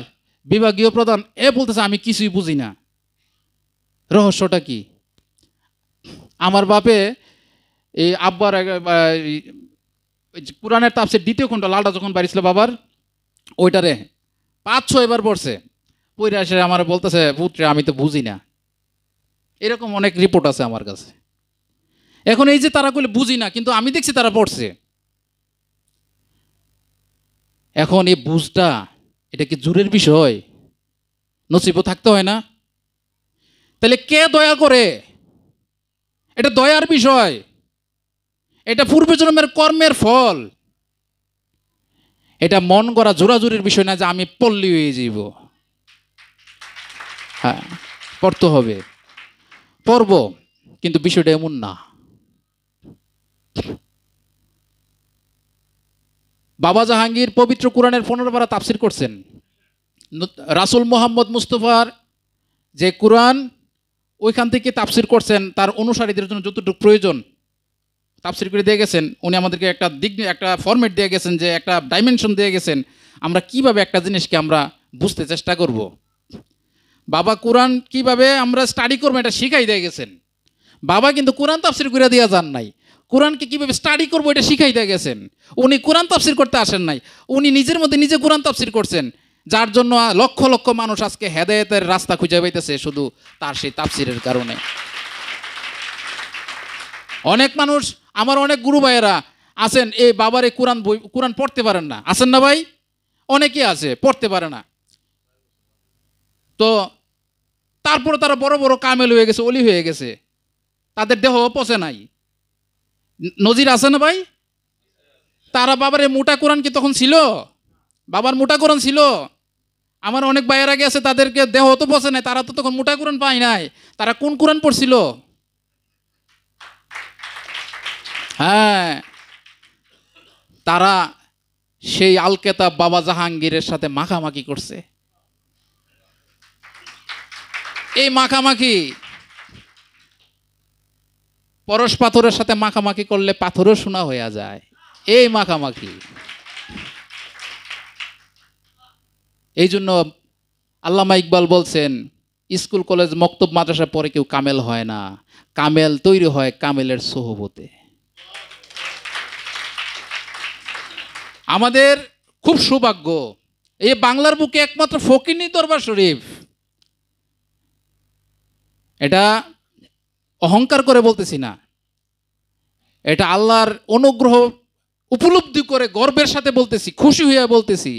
বিভাগীয় প্রধান, এ বলতেছে আমি কিছুই বুঝি না। রহস্যটা কি? আমার বাপে এই আব্বার কোরআনের তাফসীর দ্বিতীয় খণ্ড লালটা যখন বাড়িছিল বাবার, ওইটারে 5-6 বার পড়ছে, পড়ে আসে আমার বলতেছে পুত্রে আমি তো বুঝি না। এরকম অনেক রিপোর্ট আছে আমার কাছে। এখন এই যে তারা কইলে বুঝি না, কিন্তু আমি দেখছি তারা পড়ছে। এখন এই বুঝটা, এটা কি জোরের বিষয়? নসিবও থাকতে হয় না? তাহলে কে দয়া করে? এটা দয়ার বিষয়, এটা পূর্বজন্মের কর্মের ফল। এটা মন করা জোরাজুরির বিষয় না যে আমি পল্লী হয়ে যাব। হ্যাঁ, পড়তে হবে, পড়ব, কিন্তু বিষয়টা এমন না। বাবা জাহাঙ্গীর পবিত্র কোরআনের 15 পারা তাফসির করছেন। রাসূল মুহাম্মদ মুস্তাফার যে কোরআন, ওইখান থেকে তাফসির করছেন, তার অনুসারীদের জন্য যতটুকু প্রয়োজন তাফসির করে দিয়ে গেছেন। উনি আমাদেরকে একটা দিক, একটা ফরম্যাট দিয়ে গেছেন, যে একটা ডাইমেনশন দিয়ে গেছেন আমরা কিভাবে একটা জিনিসকে আমরা বুঝতে চেষ্টা করব। বাবা কোরআন কিভাবে আমরা স্টাডি করবো এটা শিখাই দিয়ে গেছেন। বাবা কিন্তু কোরআন তাফসির করে দিয়ে যান নাই, কোরআনকে কিভাবে স্টাডি করবো এটা শিখাই দিয়ে গেছেন। উনি কোরআন তাফসির করতে আসেন নাই, উনি নিজের মধ্যে নিজে কোরআন তাফসির করছেন, যার জন্য লক্ষ লক্ষ মানুষ আজকে হেদায়েতের রাস্তা খুঁজে পাইতেছে শুধু তার সেই তাফসিরের কারণে। অনেক মানুষ, আমার অনেক গুরু ভাইয়েরা আছেন, এই বাবার এই কোরআন বই, কোরআন পড়তে পারেন না, আছেন না ভাই? অনেকে আছে পড়তে পারে না। তো তারপরে তারা বড় বড় কামেল হয়ে গেছে, অলি হয়ে গেছে, তাদের দেহ পচে নাই। নজির আছে না ভাই? তারা বাবার এই মোটা কোরআন কি তখন ছিল? বাবার মোটা কোরআন ছিল? আমার অনেক ভাইয়েরা গেছে, তাদেরকে দেহ তো পচে নাই, তারা তো তখন মোটা কোরআন পায় নাই। তারা কোন কোরআন পড়ছিল? হ্যাঁ, তারা সেই আল কেতাব বাবা জাহাঙ্গীরের সাথে মাখামাখি করছে। এই মাখামাখি, পরশ পাথরের সাথে মাখামাখি করলে পাথরও সোনা হয়ে যায়। এই মাখামাখি, এই জন্য আল্লামা ইকবাল বলছেন, স্কুল কলেজ মক্তব মাদ্রাসা পরে কেউ কামেল হয় না, কামেল তৈরি হয় কামেলের সোহবতে। আমাদের খুব সৌভাগ্য, এই বাংলার বুকে একমাত্র ফকিনি দরবার শরীফ। এটা অহংকার করে বলতেছি না, এটা আল্লাহর অনুগ্রহ উপলব্ধি করে গর্বের সাথে বলতেছি, খুশি হইয়া বলতেছি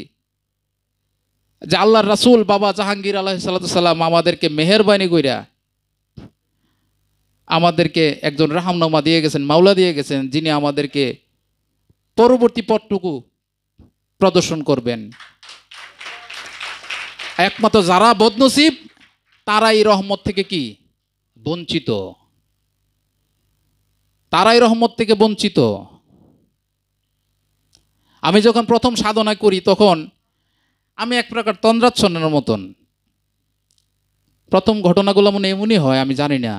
যে আল্লাহর রাসূল বাবা জাহাঙ্গীর আলাইহিস সালাম আমাদেরকে মেহেরবানি কইরা আমাদেরকে একজন রাহমনামা দিয়ে গেছেন, মাওলা দিয়ে গেছেন, যিনি আমাদেরকে পরবর্তী পথটুকু প্রদর্শন করবেন। একমাত্র যারা বদনসিব তারাই রহমত থেকে কি বঞ্চিত, তারাই রহমত থেকে বঞ্চিত। আমি যখন প্রথম সাধনা করি তখন আমি এক প্রকার তন্দ্রাচ্ছন্নের মতন। প্রথম ঘটনাগুলো মনে এমনই হয়, আমি জানি না।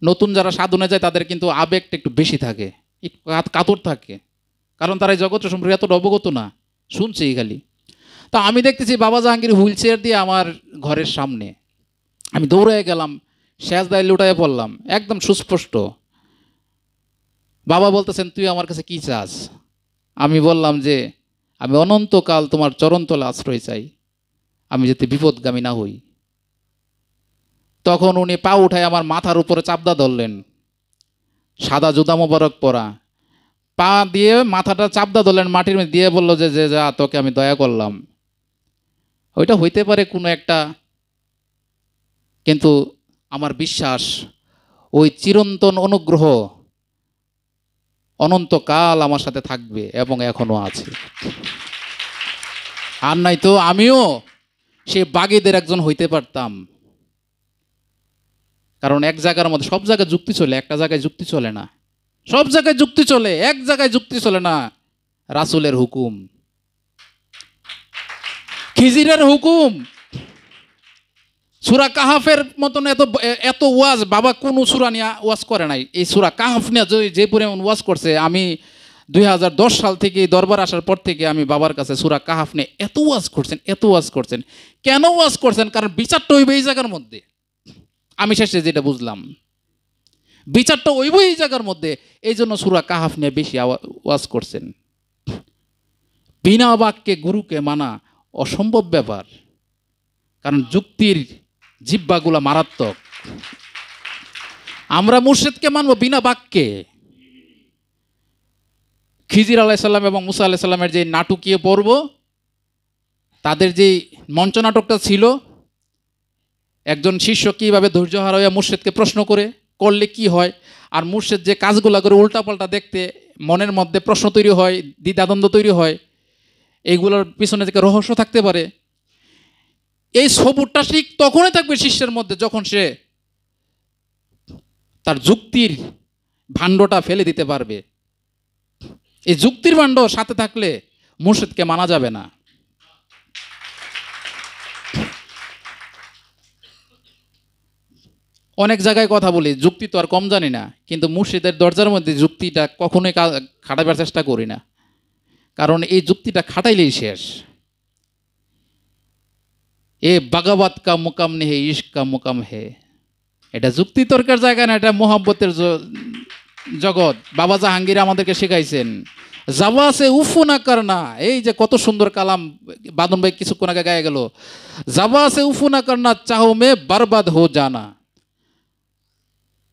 নতুন যারা সাধনা যায় তাদের কিন্তু আবেগটা একটু বেশি থাকে, একটু কাতর থাকে, কারণ তারা এই জগৎ সম্পর্কে এতটা অবগত না, শুনছেই খালি। তা আমি দেখতেছি বাবা জাহাঙ্গীর হুইল চেয়ার দিয়ে আমার ঘরের সামনে, আমি দৌড়ে গেলাম, সেজদায় লুটাইয়ে পড়লাম, একদম সুস্পষ্ট। বাবা বলতেছেন, তুই আমার কাছে কি চাস? আমি বললাম যে আমি অনন্তকাল তোমার চরণতলে আশ্রয় চাই, আমি যাতে বিপদগামী না হই। তখন উনি পা উঠায় আমার মাথার উপরে চাপদা ধরলেন, সাদা জুতা মোবারক পরা, পা দিয়ে মাথাটা চাপদা ধরলেন মাটির মধ্যে, দিয়ে বললো যে যে যা, তোকে আমি দয়া করলাম। ওইটা হইতে পারে কোনো একটা, কিন্তু আমার বিশ্বাস ওই চিরন্তন অনুগ্রহ অনন্তকাল আমার সাথে থাকবে এবং এখনো আছে। আর নাই তো আমিও সে বাগীদের একজন হইতে পারতাম। কারণ এক জায়গার মধ্যে সব জায়গায় যুক্তি চলে, একটা জায়গায় যুক্তি চলে না। সব জায়গায় যুক্তি চলে, এক জায়গায় যুক্তি চলে না। রাসূলের হুকুম, খিজিরের হুকুম, সূরা কাহাফের মতন এত এত ওয়াজ বাবা কোন সূরা নিয়ে ওয়াজ করে নাই। এই সূরা কাহাফ নিয়ে যে পরিমাণ ওয়াজ করছে, আমি 2010 সাল থেকে দরবার আসার পর থেকে আমি বাবার কাছে সূরা কাহাফ নিয়ে এত ওয়াজ করছেন, এত ওয়াজ করছেন। কেন ওয়াজ করছেন? কারণ বিচারটা হইবে এই জায়গার মধ্যে। আমি শেষে যেটা বুঝলাম, বিচারটা হইব এই জায়গার মধ্যে, এই জন্য সূরা কাহাফ নিয়ে বেশি ওয়াজ করছেন। বিনা বাক্যে গুরুকে মানা অসম্ভব ব্যাপার, কারণ যুক্তির জিহ্বাগুলা মারাত্মক। আমরা মুর্শিদকে মানবো বিনা বাক্যে। খিজির আলাইহিস সালাম এবং মুসা আলাইহিস সালামের যে নাটকীয় পর্ব, তাদের যে মঞ্চ নাটকটা ছিল, একজন শিষ্য কীভাবে ধৈর্য হারাইয়া মুর্শিদকে প্রশ্ন করলে কি হয়, আর মুর্শিদ যে কাজগুলা করে উল্টাপাল্টা দেখতে মনের মধ্যে প্রশ্ন তৈরি হয়, দ্বিধাদ্বন্দ্ব তৈরি হয়, এইগুলোর পিছনে থেকে রহস্য থাকতে পারে। এই সবুরটা ঠিক তখনই থাকবে শিষ্যের মধ্যে যখন সে তার যুক্তির ভাণ্ডটা ফেলে দিতে পারবে। এই যুক্তির ভাণ্ড সাথে থাকলে মুর্শিদকে মানা যাবে না। অনেক জায়গায় কথা বলি, যুক্তি তো আর কম জানি না, কিন্তু মুর্শিদের দরজার মধ্যে যুক্তিটা কখনোই খাটাবার চেষ্টা করি না, কারণ এই যুক্তিটা খাটাইলেই শেষ। এ বাগাবাত কা মুকাম নেহে, ইশক কা মুকাম হে। এটা যুক্তি তর্কের জায়গা না, এটা মোহাব্বতের জগৎ। বাবা জাহাঙ্গীর আমাদেরকে শেখাইছেন, জাবা সে উফু না করনা। এই যে কত সুন্দর কালাম বাদন ভাই কিছুক্ষণ আগে গায়ে গেল, জাবা সে উফু না করনা, চাহো মে বরবাদ হো জানা।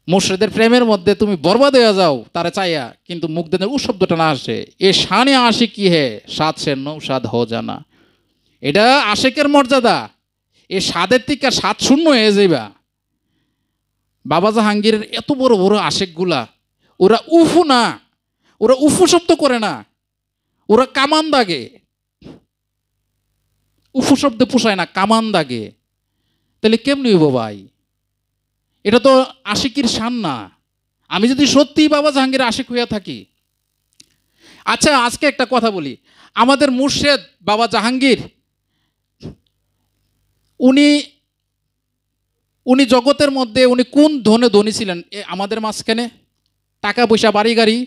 মুর্শিদের প্রেমের মধ্যে তুমি বরবাদ হয়ে যাও তারা চাইয়া, কিন্তু মুখ দিয়ে উ শব্দটা না আসে। এ শানে আশিক কি হে, সাত সে নৌসাদ হো জানা। এটা আশিকের মর্যাদা, এ সাদের থেকে 7-0 হয়ে যাইবা। বাবা জাহাঙ্গীরের এত বড় বড় আশিকগুলা, ওরা উফু না, ওরা উফু শব্দ করে না, ওরা কামান দাগে। উফু শব্দে পোষায় না, কামান দাগে। তাহলে কেমনি হইব ভাই? এটা তো আশিকির শান না। আমি যদি সত্যি বাবা জাহাঙ্গীর আশিক হইয়া থাকি। আচ্ছা, আজকে একটা কথা বলি, আমাদের মুর্শেদ বাবা জাহাঙ্গীর, উনি জগতের মধ্যে উনি কোন ধনী ছিলেন আমাদের মাঝখানে? টাকা পয়সা, বাড়ি গাড়ি।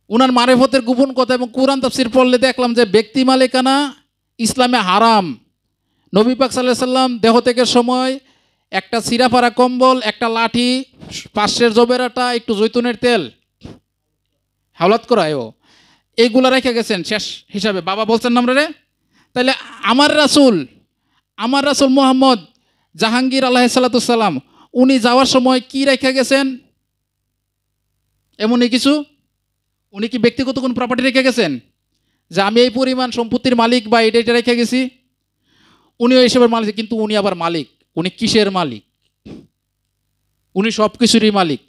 উনার মারেফতের গোপন কথা এবং কুরআন তাফসীর পড়লে দেখলাম যে ব্যক্তি মালিকানা ইসলামে হারাম। নবী পাক সাল্লাল্লাহু আলাইহি সাল্লাম দেহ ত্যাগের সময় একটা সিরাফারা কম্বল, একটা লাঠি, 500 জবেরাটা, একটু জৈতুনের তেল, হাওলাত করায়ও, এইগুলা রেখে গেছেন শেষ হিসাবে। বাবা বলছেন না রে। তাহলে আমার রাসূল মুহাম্মদ জাহাঙ্গীর আলাইহিস সালাম, উনি যাওয়ার সময় কি রেখে গেছেন? এমনই কিছু। উনি কি ব্যক্তিগত কোন প্রপার্টি রেখে গেছেন যে আমি এই পরিমাণ সম্পত্তির মালিক বা এটা রেখে গেছি? উনি এইসবের মালিক, কিন্তু উনি আবার মালিক। উনি কিসের মালিক? উনি সব কিছুরই মালিক।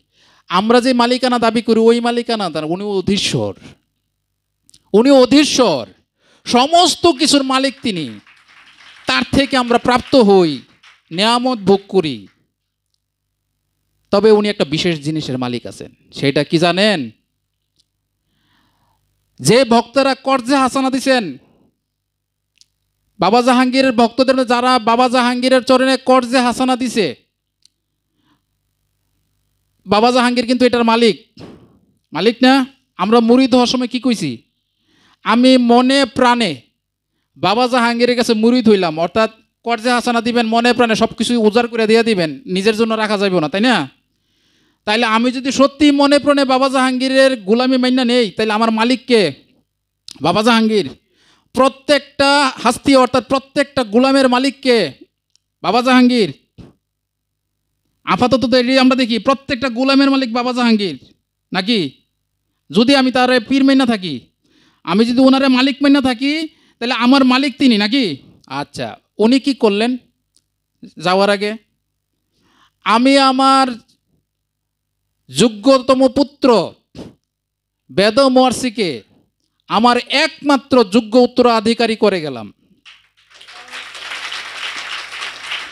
আমরা যে মালিকানা দাবি করি ওই মালিকানা তার, উনি অধীশ্বর। উনি অধীশ্বর, সমস্ত কিছুর মালিক তিনি। তার থেকে আমরা প্রাপ্ত হই, নেয়ামত ভোগ করি। তবে উনি একটা বিশেষ জিনিসের মালিক আছেন, সেটা কি জানেন? যে ভক্তরা কর্জে হাসানা দিছেন, বাবা জাহাঙ্গীরের ভক্তদের যারা বাবা জাহাঙ্গীরের চরণে কর্জে হাসানা দিছে, বাবা জাহাঙ্গীর কিন্তু এটার মালিক না? আমরা মুরিদ হওয়ার সময় কি কইছি? আমি মনে প্রাণে বাবা জাহাঙ্গীরের কাছে মুরিদ হইলাম, অর্থাৎ কর্জে হাসানা দিবেন, মনে প্রাণে সব কিছু উজাড় করে দিয়ে দিবেন, নিজের জন্য রাখা যাবে না, তাই না? তাইলে আমি যদি সত্যি মনে প্রাণে বাবা জাহাঙ্গীরের গোলামি মাইনা নেই, তাইলে আমার মালিককে বাবা জাহাঙ্গীর। প্রত্যেকটা হাস্তি অর্থাৎ প্রত্যেকটা গোলামের মালিককে বাবা জাহাঙ্গীর। আপাতত তো এটি আমরা দেখি প্রত্যেকটা গোলামের মালিক বাবা জাহাঙ্গীর, নাকি? যদি আমি তার পীর মাইনা থাকি, আমি যদি ওনারে মালিক মাইনা থাকি, তাহলে আমার মালিক তিনি, নাকি? আচ্ছা, উনি কি করলেন যাওয়ার আগে? আমি আমার যোগ্যতম পুত্র বেদ মহর্ষিকে আমার একমাত্র যোগ্য উত্তরাধিকারী করে গেলাম।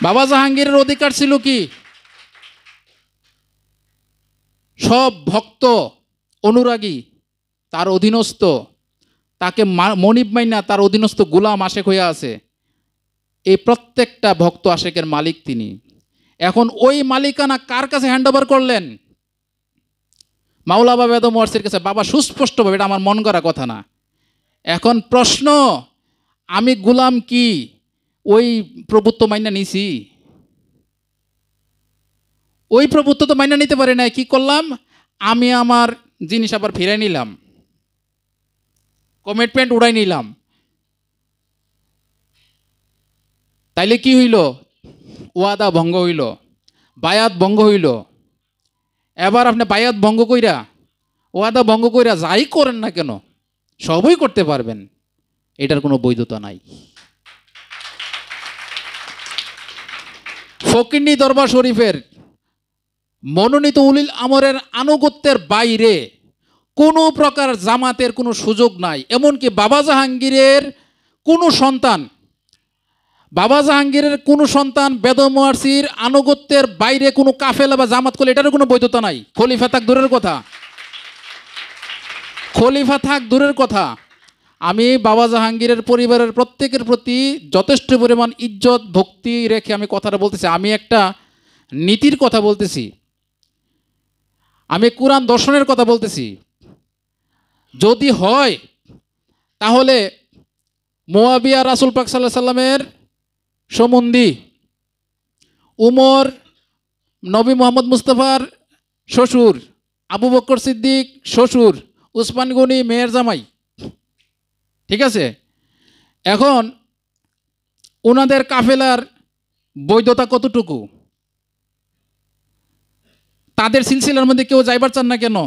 বাবা জাহাঙ্গীরের অধিকার ছিল কি? সব ভক্ত অনুরাগী তার অধীনস্থ, তাকে মনিব মাইনা তার অধীনস্থ গোলাম আশেক হইয়া আছে, এই প্রত্যেকটা ভক্ত আশেকের মালিক তিনি। এখন ওই মালিকানা কার কাছে হ্যান্ড ওভার করলেন? মাওলা বাবা বেদ মহর্ষির কাছে। বাবা সুস্পষ্টভাবে, এটা আমার মন করা কথা না। এখন প্রশ্ন, আমি গোলাম কি ওই প্রভুত্ব মাইনা নিছি? ওই প্রভুত্ব তো মাইনা নিতে পারি না। কি করলাম? আমি আমার জিনিস আবার ফিরাই নিলাম, কমিটমেন্ট উড়াই নিলাম। তাইলে কি হইল? ওয়াদা ভঙ্গ হইল, বায়াত ভঙ্গ হইল। এবার আপনি বায়াত ভঙ্গ কইরা, ওয়াদা ভঙ্গ কইরা যাই করেন না কেন, সবই করতে পারবেন, এটার কোনো বৈধতা নাই। ফকিন্নি দরবার শরীফের মনোনীত উলিল আমরের আনুগত্যের বাইরে কোনো প্রকার জামাতের কোনো সুযোগ নাই। এমনকি বাবা জাহাঙ্গীরের কোনো সন্তান বেদ মহর্ষির আনুগত্যের বাইরে কোনো কাফেলা বা জামাত করলে এটারও কোনো বৈধতা নাই। খলিফা থাক দূরের কথা, আমি বাবা জাহাঙ্গীরের পরিবারের প্রত্যেকের প্রতি যথেষ্ট পরিমাণ ইজ্জত ভক্তি রেখে আমি কথাটা বলতেছি। আমি একটা নীতির কথা বলতেছি, আমি কুরআন দর্শনের কথা বলতেছি। যদি হয় তাহলে মুয়াবিয়া রাসূল পাক সাল্লাল্লাহু আলাইহি সাল্লামের সম্বন্ধী, উমর নবী মোহাম্মদ মুস্তাফার শ্বশুর, আবু বকর সিদ্দিক শ্বশুর, উসমান গনি মেয়ের জামাই, ঠিক আছে? এখন ওনাদের কাফেলার বৈধতা কতটুকু? তাদের সিলসিলার মধ্যে কেউ যাইবার চান না কেন?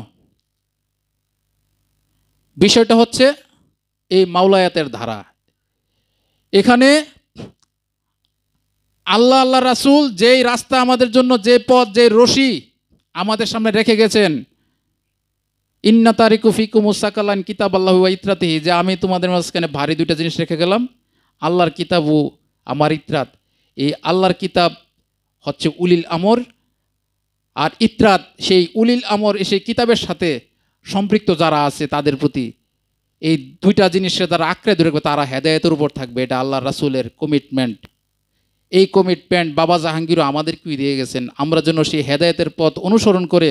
বিষয়টা হচ্ছে এই মাওলায়াতের ধারা। এখানে আল্লাহ রাসূল যেই রাস্তা আমাদের জন্য, যে পথ, যে রশি আমাদের সামনে রেখে গেছেন, ইন্না তারিকু ফিকুম সাকালান কিতাব আল্লাহু ওয়া ইত্রাতিহি, যে আমি তোমাদের মাঝখানে ভারী দুইটা জিনিস রেখে গেলাম, আল্লাহর কিতাব ও আমার ইত্রাত। এই আল্লাহর কিতাব হচ্ছে উলিল আমর, আর ইত্রাত সেই উলিল আমর, সেই কিতাবের সাথে সম্পৃক্ত যারা আছে তাদের প্রতি এই দুইটা জিনিসের দ্বারা আঁকড়ে ধরে তারা হেদায়েতের উপর থাকবে। এটা আল্লাহ রাসূলের কমিটমেন্ট। এই কমিটমেন্ট বাবা জাহাঙ্গীরও আমাদেরকেই দিয়ে গেছেন। আমরা যেন সেই হেদায়েতের পথ অনুসরণ করে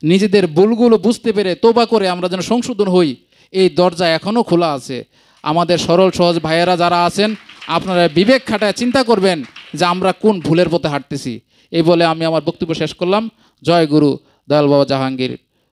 নিজেদের ভুলগুলো বুঝতে পেরে তোবা করে আমরা যেন সংশোধন হই, এই দরজা এখনও খোলা আছে। আমাদের সরল সহজ ভাইয়েরা যারা আছেন, আপনারা বিবেক খাটায় চিন্তা করবেন যে আমরা কোন ভুলের পথে হাঁটতেছি। এই বলে আমি আমার বক্তব্য শেষ করলাম। জয় গুরু দয়াল বাবা জাহাঙ্গীর।